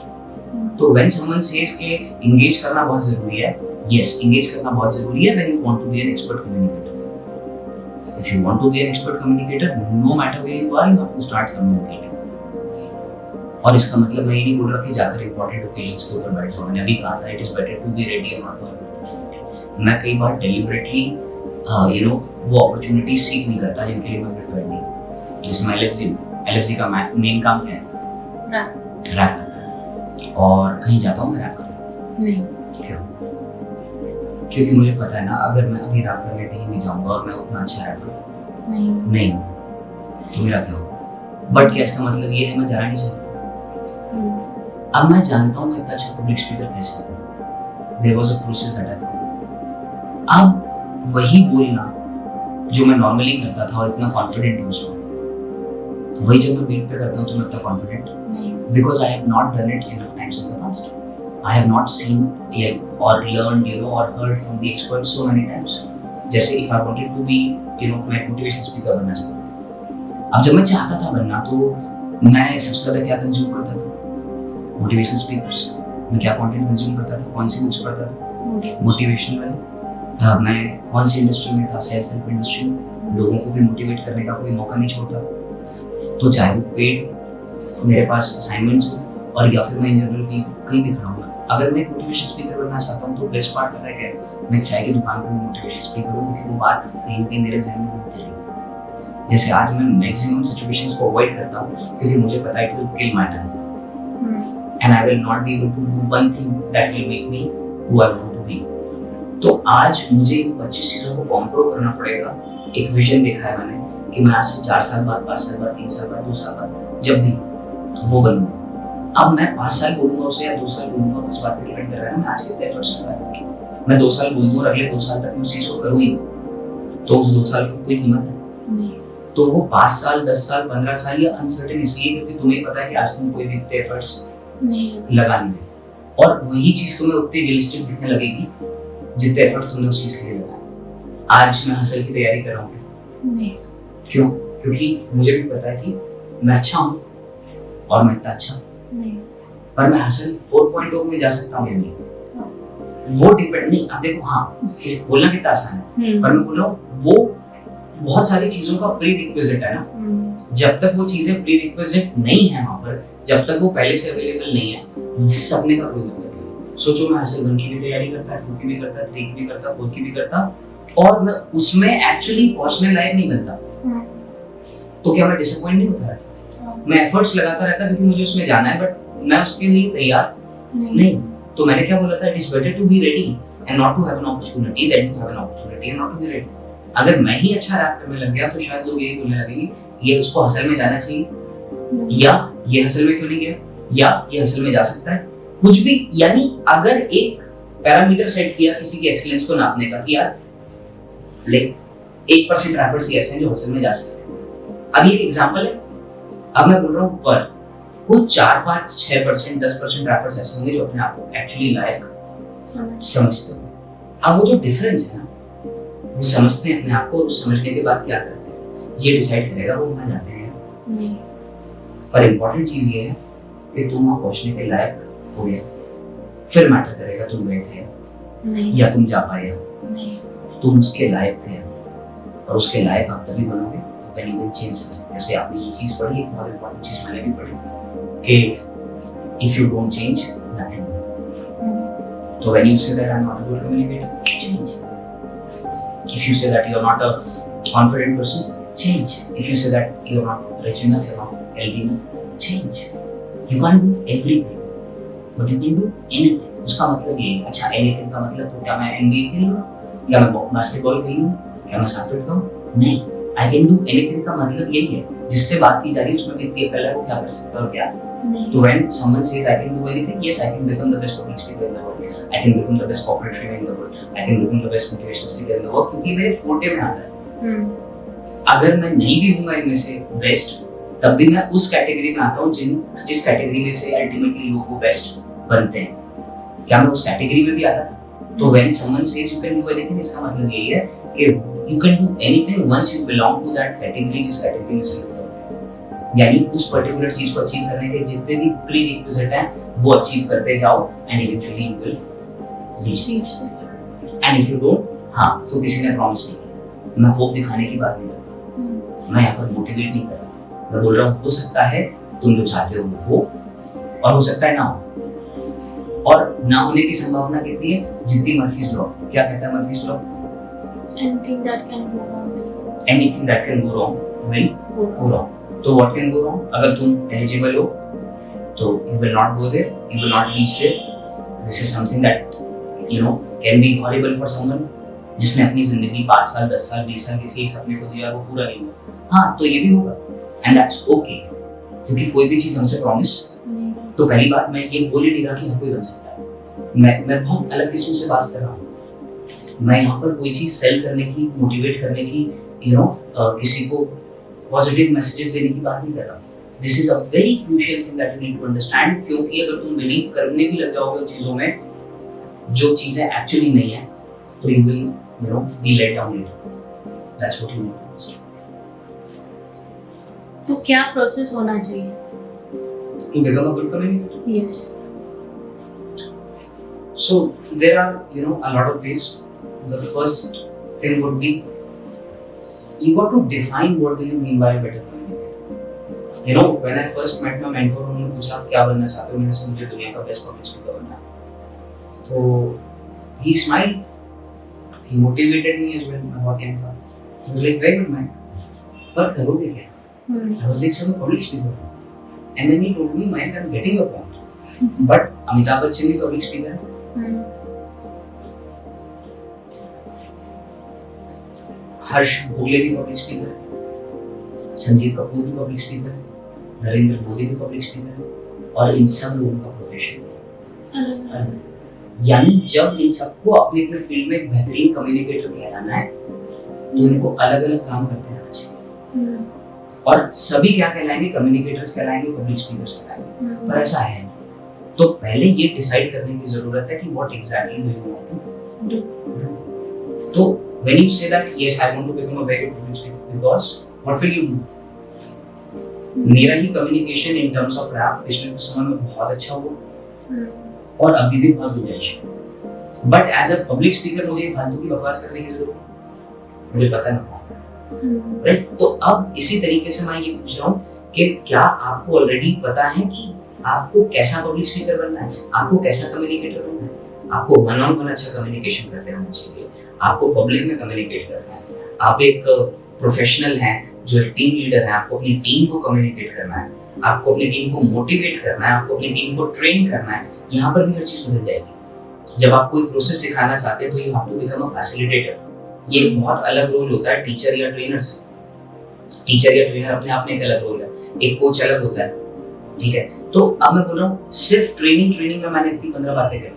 तो व्हेन समवन सेज के एंगेज करना बहुत जरूरी है, यस एंगेज करना बहुत जरूरी है when you want to be an expert communicator. If you want to be an expert communicator no matter where you are you have to start communicating. और इसका मतलब मैं ये नहीं बोल रहा कि जाकर इंपॉर्टेंट ओकेजन्स के ऊपर बैठ जाओ, मैंने अभी कहा था it is better to be ready and not to have opportunity. मैं कई बार डेलिबरेटली वो अपॉर्चुनिटी सीख नहीं करता जिनके लिए मैं प्रिपेयर्ड नहीं। जैसे मैं एलएफजी का मेन काम क्या है? रैप करता है, और कहीं जाता हूँ मैं रैप करने नहीं। क्यों? क्योंकि मुझे पता है ना अगर मैं अभी रैप करने कहीं भी जाऊँगा और मैं उतना अच्छा रैपर नहीं तो मेरा क्या होगा? बट क्या इसका मतलब ये है मैं जाना नहीं चाहता? अब मैं जानता हूँ मैं इतना अच्छा पब्लिक स्पीकर कैसे हूँ। There was a process that I followed. अब वही बोलना जो मैं नॉर्मली करता था और इतना कॉन्फिडेंट हूँ उसमें, वही जब मैं बीट पे करता हूँ तो मैं इतना confident because I have not done it enough times in the past. I have not seen और लर्नड और heard from the experts so many times. जैसे if I wanted to be मैं मोटिवेशन स्पीकर बनना चाहता हूँ। अब जब मैं चाहता था बनना तो मैं सबसे ज्यादा क्या कंज्यूम करता था? Motivational speakers. मैं क्या कंटेंट कंज्यूम करता था? कौन सी बुक्स पढ़ता था? मोटिवेशनल वाले। मैं कौन सी इंडस्ट्री में था? सेल्फ हेल्प इंडस्ट्री में। लोगों को भी मोटिवेट करने का कोई मौका नहीं छोड़ता। तो चाहे वो पेड मेरे पास असाइनमेंट्स हो और या फिर मैं इन जनरल कहीं भी खड़ा हूँ, अगर मैं एक मोटिवेशन स्पीकर बनना चाहता हूँ तो बेस्ट पार्ट पता है क्या है? मैं चाय की दुकान पर मोटिवेशन स्पीकर हूँ क्योंकि वो बात कहीं ना कहीं मेरे जहन में घूमती रहेगी। जैसे आज मैं मैक्सिमम सिचुएशंस को अवॉइड करता हूँ क्योंकि मुझे पता है it will kill my time and I will not be able to do one thing that will make me who I want to be. तो आज मुझे इन 25 चीजों को कॉम्प्रो करना पड़ेगा। एक विजन देखा है मैंने कि मैं आज से 4 साल बाद, 5 साल बाद, 3 साल बाद, 2 साल बाद जब भी वो बनूंगा। अब मैं 5 साल बोलूंगा उसे या 2 साल बोलूंगा, उस बात पे डिपेंड कर रहा है मैं आज कितने एफर्ट्स लगा रहा हूं। मैं 2 साल बोल दूं और अगले 2 साल तक मैं उस चीज को करूं ही तो उस 2 साल की कोई कीमत है? तो वो 5 साल, 10 साल, 15 साल या अनसर्टेन इसलिए क्योंकि तुम्हें पता है कि आज तुम कोई भी इतने एफर्ट्स लगा नहीं रहे और वही चीज तुम्हें उतनी रियलिस्टिक दिखने लगेगी जितने एफर्ट्स तुमने उस चीज के लिए लगाए। आज मैं हासिल की तैयारी कर रहा हूँ क्यों? क्योंकि मुझे भी पता है कि मैं अच्छा हूँ और मैं इतना अच्छा नहीं, पर मैं हासिल 4.0 में जा सकता हूँ या नहीं वो डिपेंड नहीं। अब देखो हाँ बोलना कितना आसान है पर मैं बोल रहा हूँ वो बहुत सारी चीजों का प्री रिक्विजिट है ना। जब तक वो चीजें प्री रिक्विजिट नहीं है वहां पर, जब तक वो पहले से अवेलेबल नहीं है, सपने का कोई मतलब नहीं। सोचो मैं हासिल 1 की भी तैयारी करता, 2 की भी करता, 3 की भी करता, 4 की भी करता और मैं उसमें एक्चुअली पहुंचने लायक नहीं बनता तो क्या मैं डिसअपॉइंट नहीं होता रहता? मैं एफर्ट्स लगाता रहता क्योंकि मुझे उसमें जाना है बट मैं उसके लिए तैयार नहीं। तो मैंने क्या बोला था, it is better to be ready and not to have an opportunity than to have an opportunity and not to be ready. अगर मैं ही अच्छा रैप करने लग गया तो शायद लोग यही बोलने लगेंगे ये उसको हसल में जाना चाहिए या ये हसल में क्यों नहीं गया या ये हसल में जा सकता है कुछ भी। यानी अगर एक पैरामीटर सेट किया किसी की एक्सीलेंस को नापने का कि यार लाइक 1% रैपर्स ही ऐसे हैं जो हसल में जा सकते हैं। अब ये एक एग्जांपल है। अब मैं बोल रहा हूँ पर कुछ 4-5, 6%, 10% रैपर्स ऐसे होंगे जो अपने आप को एक्चुअली लायक समझते हैं। अब वो जो डिफरेंस है ना वो समझते हैं अपने आप को और उस समझने के बाद क्या करते हैं ये डिसाइड करेगा वो वहाँ जाते हैं नहीं। पर इम्पोर्टेंट चीज ये है कि तुम वहाँ पहुँचने के लायक हो गए, फिर मैटर करेगा तुम गए थे या तुम जा पाए नहीं। तुम उसके लायक थे और उसके लायक आप तभी बनोगे व्हेन यू विल चेंज। जैसे आपने ये चीज पढ़ी, एक बहुत इम्पोर्टेंट चीज मैंने भी पढ़ी कि if you don't change nothing. तो when you say that I am not a good communicator, change. If you say that you are not a confident person, change. If you say that you are not rich enough, you are not healthy enough, change. You can't do everything, but you can do anything. उसका मतलब ये है। अच्छा anything का मतलब तो क्या मैं NBA खेल लूँ, क्या मैं बास्केटबॉल खेल लूँ, क्या मैं 7 फीट का हूँ? नहीं, I can do anything का मतलब यही है जिससे बात की जा रही है उसमें कितनी अकल है वो क्या कर सकता है और क्या। तो when someone says I can do anything, yes, I can become the best public speaker in the world. I can become the best corporate trainer in the world. I can become the best motivational speaker in the world क्योंकि मेरे फोटे में आता है। अगर मैं नहीं भी हूँगा इनमें से बेस्ट, तब भी मैं उस कैटेगरी में आता हूँ जिस कैटेगरी में से अल्टीमेटली लोग वो बेस्ट बनते हैं। क्या मैं उस कैटेगरी में भी आता था? तो when someone says you can do anything, इसका मतलब यही है कि you can do anything once you belong to that category जिस कैटेगरी में से यानी उस पर्टिकुलर चीज को अचीव करने के जितने भी प्री रिक्विजिट हैं वो अचीव करते जाओ and eventually you will reach. And if you don't, हाँ तो किसी ने प्रॉमिस नहीं किया। मैं होप दिखाने की बात नहीं करता, मैं यहाँ पर मोटिवेट नहीं कर रहा। मैं बोल रहा हूँ हो सकता है तुम जो चाहते हो वो और हो सकता है ना हो। और ना होने की संभावना कितनी है? जितनी मर्फीज लॉ। क्या कहता है Murphy's law? Anything that can go wrong will go wrong. Anything that can go wrong will go wrong. तो what can go wrong? अगर तुम eligible हो तो you will not go there, you will not reach there. This is something that you know can be horrible for someone जिसने अपनी जिंदगी 5 साल, 10 साल, 20 साल किसी एक सपने को दिया वो पूरा नहीं हुआ। हाँ तो ये भी होगा and that's okay क्योंकि कोई भी चीज हमसे प्रॉमिस तो पहली बात मैं ये बोल ही नहीं रहा कि हर कोई बन सकता है। मैं बहुत अलग किस्म से बात कर रहा हूँ। मैं यहाँ पर कोई चीज सेल करने की, मोटिवेट करने की, किसी को पॉजिटिव मैसेजेस देने की बात नहीं कर रहा। This is a very crucial thing that you need to understand क्योंकि अगर तुम बिलीव करने भी लग जाओगे उन चीजों में जो चीजें एक्चुअली नहीं है तो you will be let down later. That's what you need to understand. तो क्या प्रोसेस होना चाहिए to become a good communicator? Yes. So there are a lot of ways. The first thing would be you got to define what do you mean by a better communicator. When I first met my mentor, उन्होंने पूछा क्या बनना चाहते हो? मैंने कहा मुझे दुनिया का बेस्ट पब्लिक स्पीकर बनना है। तो he smiled, he motivated me as well। मैं बहुत young था। I was like very good man, पर करोगे क्या? I was like, sir, मैं public speaker हूँ. And then he told me, Mayank, I'm getting your point. But Amitabh Bachchan भी public speaker है. हर्ष भोगले भी public speaker है. संजीव कपूर भी public speaker है. नरेंद्र मोदी भी public speaker है. और इन सब लोगों का प्रोफेशन अलग है. यानी जब इन सबको अपने अपने फील्ड में एक बेहतरीन कम्युनिकेटर कहलाना है तो इनको अलग अलग काम करते रहना चाहिए. और सभी क्या कहलाएंगे? कम्युनिकेटर्स कहलाएंगे, पब्लिक स्पीकर्स कहलाएंगे. पर ऐसा है नहीं. तो पहले ये डिसाइड करने की जरूरत है कि what exactly do you want to do. तो when you say that yes I want to become a very good public speaker, because what will you do? मेरा ही communication in terms of rap पिछले कुछ समय में बहुत अच्छा हुआ और अभी भी बहुत गुंजाइश है. But as a public speaker मुझे फालतू की बकवास करने की जरूरत है. मुझे पता है राइट. तो अब इसी तरीके से मैं ये पूछ रहा हूँ कि क्या आपको ऑलरेडी पता है कि आपको कैसा पब्लिक स्पीकर बनना है, आपको कैसा कम्युनिकेटर बनना है? आपको वन ऑन वन अच्छा कम्युनिकेशन करते रहना चाहिए, आपको पब्लिक में कम्युनिकेट करना है, आप एक प्रोफेशनल हैं जो एक टीम लीडर है, आपको अपनी टीम को कम्युनिकेट करना है, आपको अपनी टीम को मोटिवेट करना है, आपको अपनी टीम को ट्रेन करना है. यहाँ पर भी हर चीज बदल जाएगी. जब आप कोई प्रोसेस सिखाना चाहते हैं तो you have to become a facilitator. ये एक बहुत अलग रोल होता है टीचर या ट्रेनर से. टीचर या ट्रेनर अपने आप में एक अलग रोल है, एक कोच अलग होता है. ठीक है. तो अब मैं बोल रहा हूँ सिर्फ ट्रेनिंग में मैंने इतनी 15 बातें करी.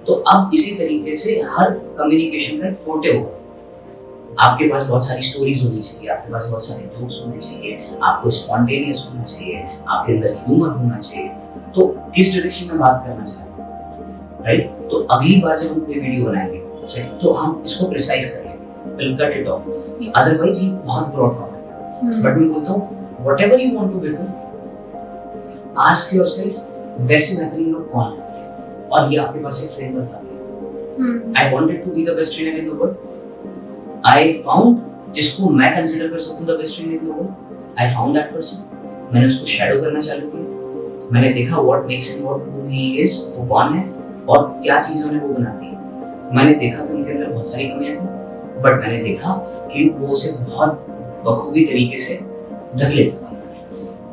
तो अब इसी तरीके से हर कम्युनिकेशन का एक फोटे होगा. आपके पास बहुत सारी स्टोरीज होनी चाहिए, आपके पास बहुत सारे जोक्स होने चाहिए, आपको स्पॉन्टेनियस होना चाहिए, आपके अंदर ह्यूमर होना चाहिए. तो किस डायरेक्शन में बात करना चाहिए, राइट? तो अगली बार जब हम कोई वीडियो बनाएंगे तो हम इसको प्रिसाइज करेंगे, we'll cut it off. Otherwise ये बहुत ब्रॉड टॉपिक है. बट मैं बोलता हूँ whatever you want to become, ask yourself वैसे बेहतरीन लोग कौन है. और ये आपके पास एक फ्रेमवर्क आ गया. I wanted to be the best trainer in the world. I found जिसको मैं कंसीडर कर सकूं the best trainer in the world. I found that person. मैंने उसको शैडो करना चालू किया. मैंने देखा what makes him what who he is, वो कौन है और क्या चीजें उन्हें वो बनाती है. मैंने देखा कि उनके अंदर बहुत सारी कमियां थी, बट मैंने देखा कि वो उसे बहुत बखूबी तरीके से ढक लेता था.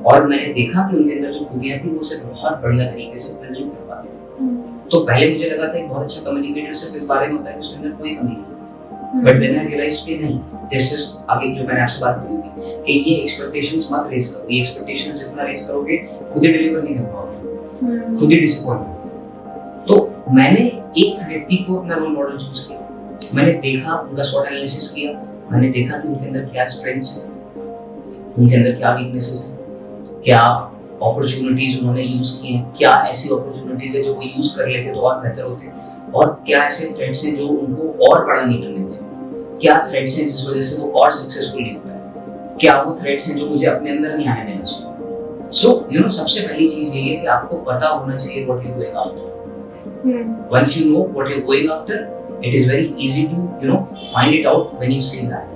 और मैंने देखा कि उनके अंदर जो खूबियां थी वो उसे बहुत बढ़िया तरीके से प्रेजेंट कर पाते थे. तो पहले मुझे लगा था एक बहुत अच्छा कम्युनिकेटर सिर्फ इस बारे में होता है कि उसके अंदर कोई कमी नहीं. बट देन आई रियलाइज्ड कि नहीं, दिस इज आगे जो मैंने आपसे बात की थी कि ये एक्सपेक्टेशंस मत रेज करो. ये एक्सपेक्टेशंस जितना रेज करोगे खुद ही डिलीवर नहीं कर पाओगे, खुद ही डिसअपॉइंट. तो मैंने एक व्यक्ति को अपना रोल मॉडल चूज किया. मैंने देखा, उनका स्वॉट एनालिसिस किया. मैंने देखा कि उनके अंदर क्या स्ट्रेंथ्स हैं, उनके अंदर क्या वीकनेसेस हैं, क्या अपॉर्चुनिटीज उन्होंने यूज की हैं, क्या ऐसी अपॉर्चुनिटीज है जो वो यूज कर लेते तो और बेहतर होते, और क्या ऐसे थ्रेड्स हैं जो उनको और बड़ा नहीं बनने देते, क्या थ्रेड्स हैं जिस वजह से वो और सक्सेसफुल नहीं हो पाए, क्या वो थ्रेड्स हैं जो मुझे अपने अंदर नहीं आने देना चाहिए. सो यू नो सबसे पहली चीज ये है कि आपको पता होना चाहिए what you going after. Once you know what you're going after, it is very easy to find it out when you see that.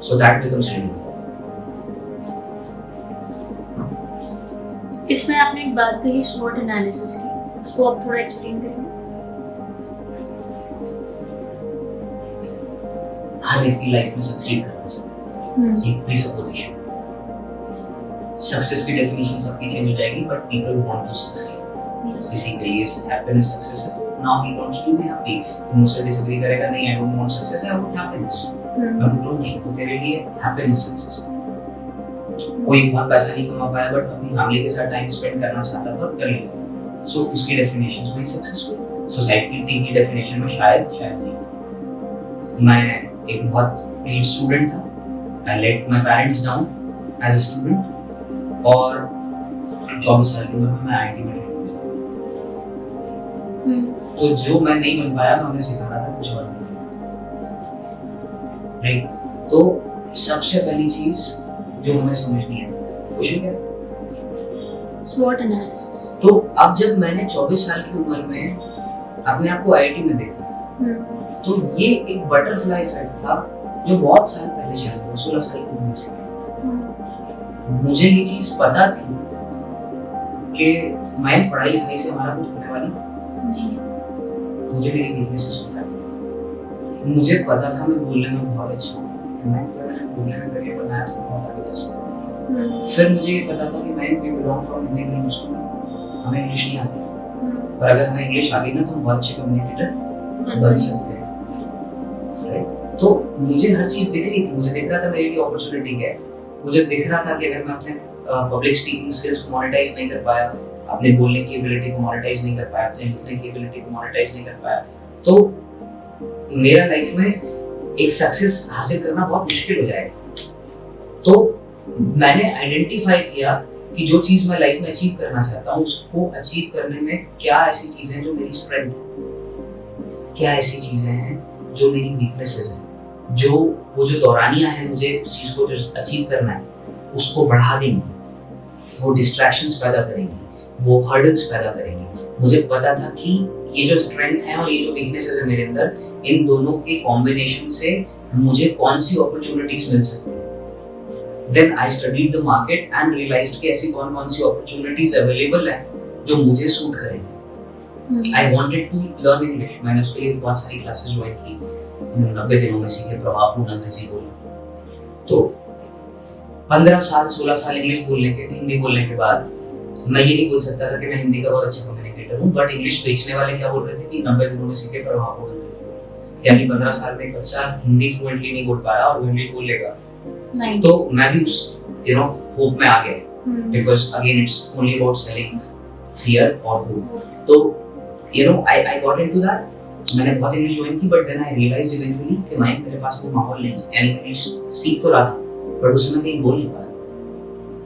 So that becomes really important. इसमें आपने एक बात कही SWOT एनालिसिस की, इसको आप थोड़ा एक्सप्लेन करेंगे? हर व्यक्ति लाइफ में सक्सीड करना चाहता है. एक प्रीसपोजिशन. सक्सेस की डेफिनेशन सबकी चेंज हो जाएगी, but people want to succeed. किसी के लिए हैप्पीनेस सक्सेस है, now he wants to be happy. मुझसे डिसएग्री करेगा, नहीं I don't want success, I want happiness. मैं बोल नहीं, तो तेरे लिए हैप्पीनेस सक्सेस. कोई बहुत पैसा नहीं कमा पाया बट अपनी फैमिली के साथ टाइम स्पेंड करना चाहता था और कर लिया, सो उसकी डेफिनेशन में सक्सेसफुल. सोसाइटी की डेफिनेशन में शायद नहीं. मैं एक बहुत ब्रिलियंट स्टूडेंट था. I let my parents down as a student, और 24 साल की उम्र में मैं आईआईटी में. तो जो मैं नहीं बन पाया मैं उन्हें सिखा रहा था कुछ और. राइट. तो सबसे पहली चीज जो हमें समझनी है, क्वेश्चन क्या है? SWOT analysis. तो अब जब मैंने 24 साल की उम्र में अपने आप को आईआईटी में देखा, तो ये एक बटरफ्लाई इफेक्ट था जो बहुत साल पहले चला था, 16 साल की उम्र से. मुझे ये चीज पता थी कि मैं पढ़ाई लिखाई से हमारा कुछ होने वाला नहीं. मुझे मेरी वीकनेसेस पता थी. मुझे पता था मैं बोलने में बहुत अच्छा हूँ, मैं घूमने में करियर बनाया तो बहुत आगे जा सकता। फिर मुझे ये पता था कि मैं we belong from Indian medium school, हमें इंग्लिश नहीं आती, पर अगर हमें इंग्लिश आ गई ना तो हम बहुत अच्छे कम्युनिकेटर बन सकते हैं, राइट? तो मुझे हर चीज़ दिख रही थी, मुझे दिख रहा था मेरे लिए अपॉर्चुनिटी क्या है, मुझे दिख रहा था कि अगर मैं अपने पब्लिक स्पीकिंग स्किल्स को मोनेटाइज नहीं कर पाया, अपने बोलने की एबिलिटी को मोनेटाइज नहीं कर पाया, अपने लिखने की एबिलिटी को मोनेटाइज नहीं कर पाया, तो मेरा लाइफ में एक सक्सेस हासिल करना बहुत मुश्किल हो जाएगा। तो मैंने आइडेंटिफाई किया कि जो चीज़ मैं लाइफ में अचीव करना चाहता हूँ उसको अचीव करने में क्या ऐसी चीज़ें हैं जो मेरी स्ट्रेंथ है, क्या ऐसी चीज़ें हैं जो मेरी वीकनेसेस हैं, जो वो जो दौरानियाँ हैं मुझे उस चीज़ को जो अचीव करना है उसको बढ़ा देंगी, वो डिस्ट्रैक्शंस पैदा करेंगी, वो हर्डल्स पैदा करेंगी। मुझे पता था कि ये जो स्ट्रेंथ है और ये जो वीकनेसेस है मेरे अंदर, इन दोनों के कॉम्बिनेशन से मुझे कौन सी अपॉर्चुनिटीज मिल सकती है। Then I studied the market and realized कि ऐसी कौन सी अपॉर्चुनिटीज अवेलेबल है जो मुझे सूट करेंगी। I wanted to learn English, मैंने उसके लिए बहुत सारी क्लासेस ज्वाइन की, 90 दिनों में सीखे प्रभावपूर्ण अंग्रेजी बोलना। तो 15 साल 16 साल इंग्लिश बोलने के हिंदी बोलने के बाद मैं ये नहीं बोल सकता था कि मैं हिंदी का बहुत अच्छा कम्युनिकेटर हूँ, बट इंग्लिश बेचने वाले क्या बोल रहे थे कि 90 दिनों में सीखे प्रभावपूर्ण अंग्रेजी, यानी 15 साल में एक बच्चा हिंदी फ्लुएंटली नहीं बोल पाया और वो इंग्लिश बोल लेगा। तो मैं भी उस होप में आ गया, because again it's only about selling fear और होप। तो आई गॉट इनटू दैट, मैंने बहुत इंग्लिश ज्वाइन की, but then I realized eventually कि मेरे पास वो माहौल नहीं है, यानी इंग्लिश सीख तो रहा था बट उसमें कहीं बोल नहीं पा रहा,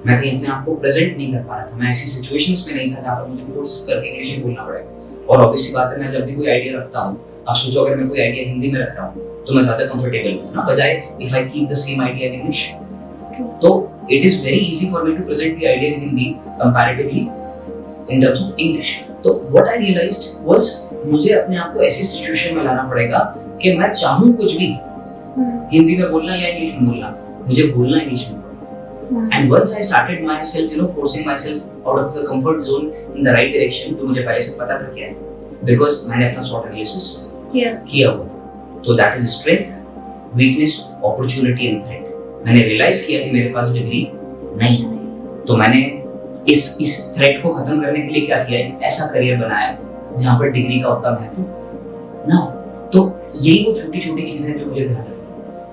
मैं कहीं अपने आप को प्रेजेंट नहीं कर पा रहा था, मैं ऐसी सिचुएशंस में नहीं था जहाँ पर मुझे फोर्स करके इंग्लिश ही बोलना पड़ेगा। और ऑब्वियसली बात है, मैं जब भी कोई आइडिया रखता हूँ, आप सोचो अगर मैं कोई आइडिया हिंदी में रख रहा हूँ तो मैं ज्यादा कंफर्टेबल हूँ ना, बजाय if I keep the same idea in English, तो it is very easy for me to present the idea in Hindi comparatively in terms of English. तो व्हाट आई रियलाइज्ड वाज मुझे अपने आप को ऐसी सिचुएशन में लाना पड़ेगा कि मैं चाहूँ कुछ भी हिंदी में बोलना या इंग्लिश में बोलना, मुझे बोलना इंग्लिश में। And once I started myself, forcing myself out of the comfort zone in the right direction, तो मुझे पहले से पता था क्या है, because मैंने अपना SWOT analysis किया हुआ था। तो that is strength, weakness, opportunity and threat। मैंने realize किया कि मेरे पास डिग्री नहीं है, तो मैंने इस थ्रेट को खत्म करने के लिए क्या किया, एक ऐसा करियर बनाया जहाँ पर डिग्री का उतना महत्व ना हो। तो यही वो छोटी छोटी चीजें जो मुझे ध्यान रखनी।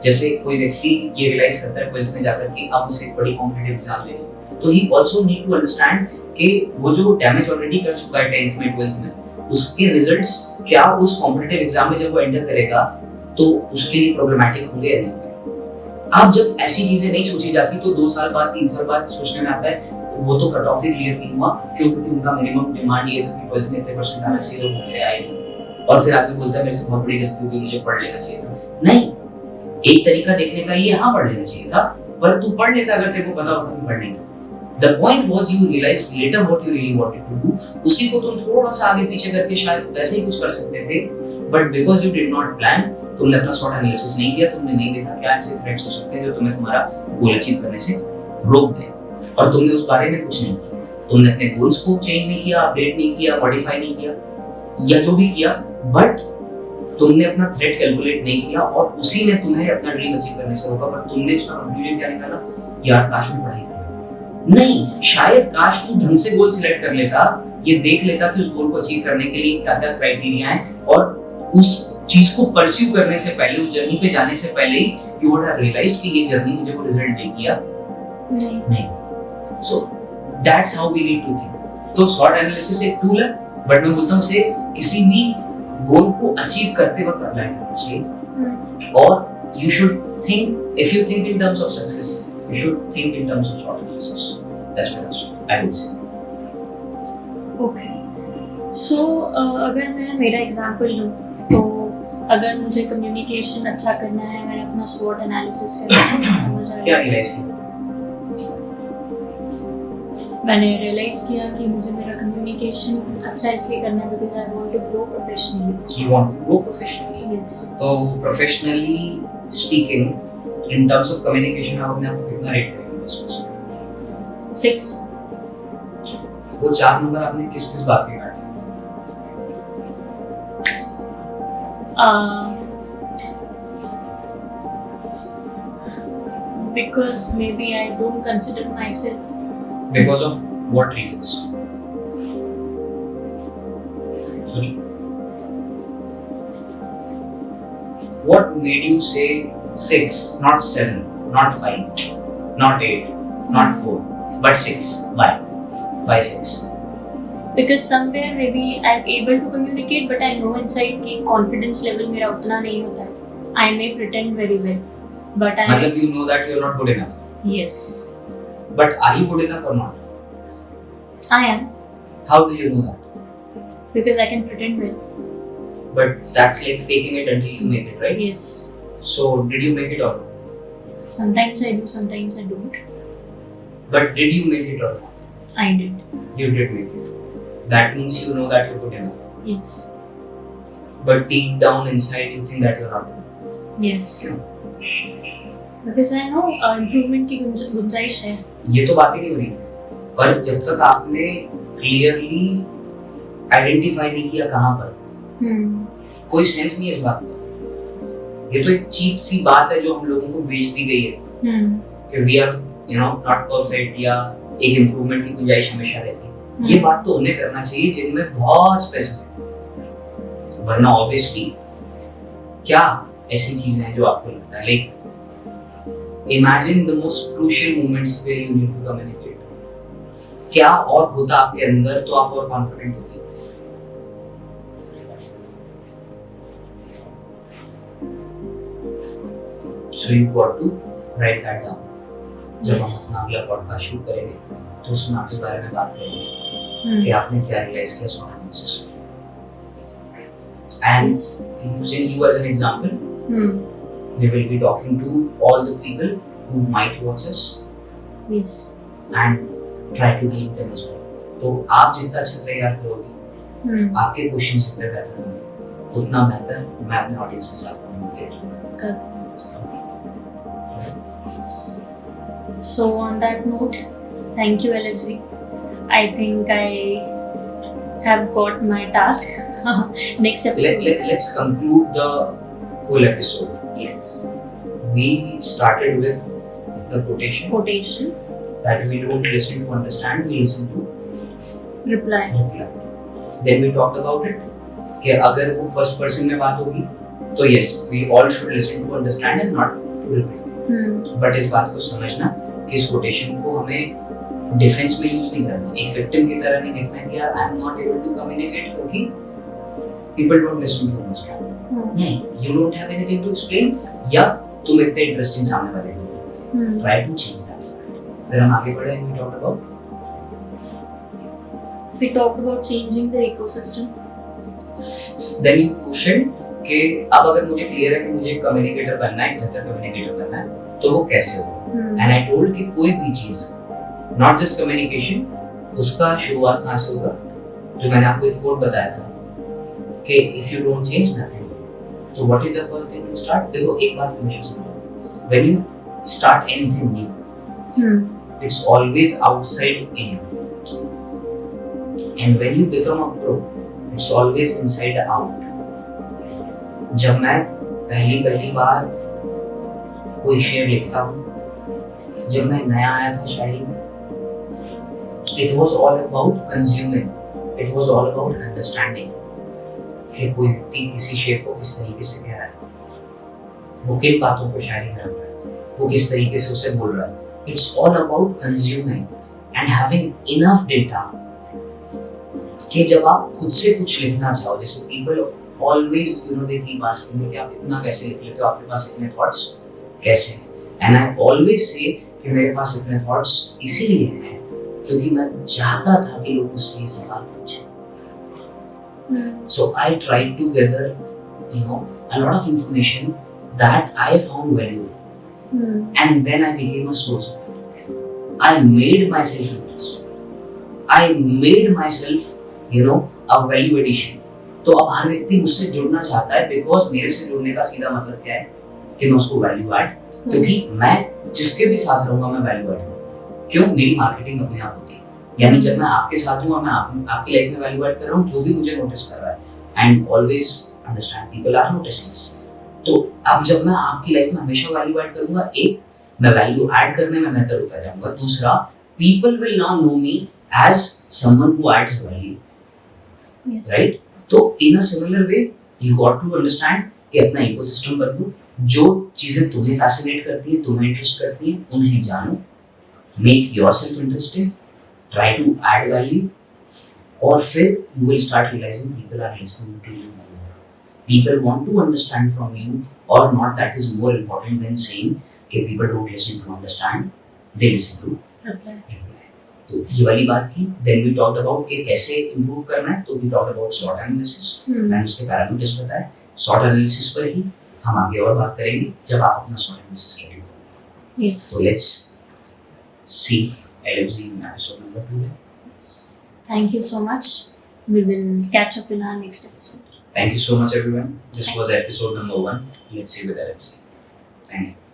जैसे कोई व्यक्ति ये रियलाइज करता है 12th में जाकर कि अब उसे एक बड़ी कॉम्पिटिटिव एग्जाम लेनी, तो he also need to understand कि वो जो डैमेज ऑलरेडी कर चुका है 10th में 12th में, उसके रिजल्ट्स क्या उस कॉम्पिटिटिव एग्जाम में जब वो एंटर करेगा तो उसके लिए प्रॉब्लमैटिक होंगे या नहीं। आप जब ऐसी चीजें नहीं सोची जाती तो 2 साल बाद 3 साल बाद सोचने में आता है वो तो कट ऑफ ही क्लियर नहीं हुआ, क्योंकि उनका मिनिमम डिमांड ये था कि 12th में इतने परसेंट आना चाहिए, तो वो मेरे आए नहीं। और फिर आदमी बोलता है मेरे से बहुत बड़ी गलती हो गई, मुझे पढ़ लेना चाहिए था। नहीं, एक तरीका देखने का ये हाँ पढ़ लेना चाहिए था, पर तू पढ़ लेता अगर तेरे को पता होता कि पढ़ नहीं था। The point was you realized later what you really wanted to do। उसी को तुम थोड़ा सा आगे पीछे करके शायद वैसे ही कुछ कर सकते थे, but because you did not plan, तुमने अपना SWOT एनालिसिस नहीं किया, तुमने नहीं देखा क्या ऐसे थ्रेट्स हो सकते हैं जो तुम्हें तुम्हारा गोल अचीव करने से रोक दें, और तुमने उस बारे में कुछ नहीं किया। तुमने अपने गोल्स को चेंज नहीं किया, अपडेट नहीं किया, मॉडिफाई नहीं किया, या जो भी किया, बट तुमने अपना थ्रेट कैलकुलेट नहीं किया और उसी में तुम्हें अपना ड्रीम अचीव करने से रोका। पर तुमने उसका कंक्लूजन क्या निकाला, यार काश में पढ़ाई कर, नहीं, शायद काश तू ढंग से गोल सिलेक्ट कर लेता, ये देख लेता कि उस गोल को अचीव करने के लिए क्या क्या क्राइटेरिया है, और उस चीज को परस्यू करने से पहले, उस जर्नी पे जाने से पहले ही यू वुड हैव रियलाइज्ड कि ये जर्नी मुझे कोई रिजल्ट देगी या नहीं। So that's how we need to think. तो SWOT एनालिसिस एक टूल है, बट मैं बोलता हूँ इसे किसी भी गोल को अचीव करते वक्त अप्लाई करना चाहिए। और you should think, if you think in terms of success, you should think in terms of SWOT analysis. That's what I would say. Okay, so अगर मैं मेरा एग्जांपल लूँ, तो अगर मुझे कम्युनिकेशन अच्छा करना है, मैंने अपना SWOT एनालिसिस करना है, समझ आया, क्या रियलाइज किया? मैंने रियलाइज किया कि मुझे मेरा कम्युनिकेशन अच्छा इसलिए करना है because I want to grow professionally. You want to grow professionally? Yes. तो professionally speaking in terms of communication आप अपने आप को कितना रेट करेंगे इसमें? 6। वो 4 नंबर आपने किस किस बात के काटे? Because maybe I don't consider myself. Because of what reasons? सोचो. What made you say 6, not 7, not 5, not 8, not 4, but 6? Why? Why 6? Because somewhere maybe I'm able to communicate, but I know inside कि confidence level मेरा उतना नहीं होता है. I may pretend very well, but I. मतलब you know that you're not good enough. Yes. But are you good enough or not? I am. How do you know that? Because I can pretend well. But that's like faking it until you make it, right? Yes. So did you make it or not? Sometimes I do, sometimes I don't. But did you make it or not? I did. You did make it. That means you know that you're good enough. Yes. But deep down inside you think that you're not good enough. Yes. क्यों? Because I know improvement की गुंजाइश है. ये तो बात ही नहीं हो रही. पर जब तक आपने क्लियरली आइडेंटिफाई नहीं किया कहाँ पर, कोई सेंस नहीं है इस बात का. ये तो एक चीप सी बात है जो हम लोगों को बेच दी गई है कि वी आर नॉट परफेक्ट या एक इम्प्रूवमेंट की गुंजाइश हमेशा रहती है. ये बात तो उन्हें करना चाहिए जिनमें बहुत स्पेसिफिक, वरना ऑब्वियसली क्या ऐसी चीजें हैं जो आपको लगता है like imagine the most crucial moments where you need to communicate. क्या और होता आपके अंदर तो आप और कॉन्फिडेंट होते. So you got to write that down. जब हम अपना अगला पॉडकास्ट शूट करेंगे तो उसमें आपके बारे में बात करेंगे कि आपने क्या रियलाइज किया सोना प्रोसेस में. And using you as an example, we will be talking to all the people who might watch us. Yes. And try to help them as well. तो आप जितना अच्छा तैयार करोगे, आपके क्वेश्चन जितने बेहतर होंगे, उतना बेहतर मैं अपने ऑडियंस के साथ कम्युनिकेट करूँ. So on that note, thank you LFZ. I think I have got my task. Next episode. Let's conclude the whole episode. Yes. We started with the quotation. Quotation. That we don't listen to understand, we listen to Reply. Then we talked about it कि अगर वो first person में बात होगी तो yes, we all should listen to understand and not to reply. But इस बात को समझना कि इस कोटेशन को हमें डिफेंस में यूज नहीं करना, एक विक्टिम की तरह नहीं देखना कि यार I am not able to communicate क्योंकि people don't listen to understand. नहीं, you don't have anything to explain या तुम इतने इंटरेस्टिंग सामने वाले को. Try to change that. फिर हम आगे बढ़े and we talked about changing the ecosystem. Then you questioned कि अब अगर मुझे क्लियर है कि मुझे कम्युनिकेटर बनना है, बेहतर कम्युनिकेटर बनना है, तो वो कैसे होगा. एंड आई टोल्ड कि कोई भी चीज नॉट जस्ट कम्युनिकेशन, उसका शुरुआत कहाँ से होगा. जो मैंने आपको एक कोट बताया था कि if you don't change nothing, तो what is the first thing to start. देखो एक बात हमेशा समझो, when you start anything new, it's always outside in, and when you become a pro, it's always inside out. जब मैं पहली बार कोई शेर लिखता हूँ, जब मैं नया आया था शायरी में, it was all about consuming, it was all about understanding कि कोई व्यक्ति किसी शेर को किस तरीके से कह रहा है, वो किन बातों को शायरी में रख रहा है, वो किस तरीके से उसे बोल रहा है. It's all about consuming and having enough data कि जब आप खुद से कुछ लिखना चाहो, जैसे people always they keep asking me कि आप इतना कैसे लिख लेते हो, आपके पास इतने थॉट्स कैसे. एंड आई ऑलवेज से कि मेरे पास इतने थॉट्स इसीलिए हैं क्योंकि मैं चाहता था कि लोग मुझसे ये सवाल पूछें. So I tried to gather a lot of information that I found valuable, and then I became a source of it. I made myself interested. I made myself a value addition. तो अब हर व्यक्ति मुझसे जुड़ना चाहता है because मेरे से जुड़ने का सीधा मतलब क्या है कि मैं उसको वैल्यू ऐड, क्योंकि मैं जिसके भी साथ रहूंगा मैं वैल्यू ऐड करूंगा. क्यों? मेरी मार्केटिंग अपने आप होती है. यानी जब मैं आपके साथ हूँ और मैं आपकी लाइफ में वैल्यू ऐड कर रहा हूँ, जो भी मुझे नोटिस कर रहा है, and always understand people are noticing. तो अब जब मैं आपकी लाइफ में हमेशा वैल्यू ऐड करूंगा, एक मैं वैल्यू ऐड करने में बेहतर होता जाऊंगा। दूसरा, people will now know me as someone who adds value, Yes. Right? तो in a similar way you got to understand कि अपना इकोसिस्टम बदलो, जो चीजें तुम्हें फैसिनेट करती हैं, तुम्हें इंटरेस्ट करती हैं, उन्हें जानो, make yourself interesting, try to add value, और फिर you will start realizing people are listening to you, people want to understand from you or not. That is more important than saying कि people don't listen to understand, they listen to Reply. reply. तो ये वाली बात की। Then we talked about कि कैसे improve करना है, तो we talked about SWOT analysis, मैंने उसके पैरामीटर्स बताए। SWOT analysis पर ही हम आगे और बात करेंगे जब आप अपना SWOT analysis रेडी हो। Yes. So let's see LFZ in episode number 2 then. Yes. Thank you so much. We will catch up in our next episode. Thank you so much everyone. This was episode number 1. Let's see with LFZ. Thank you.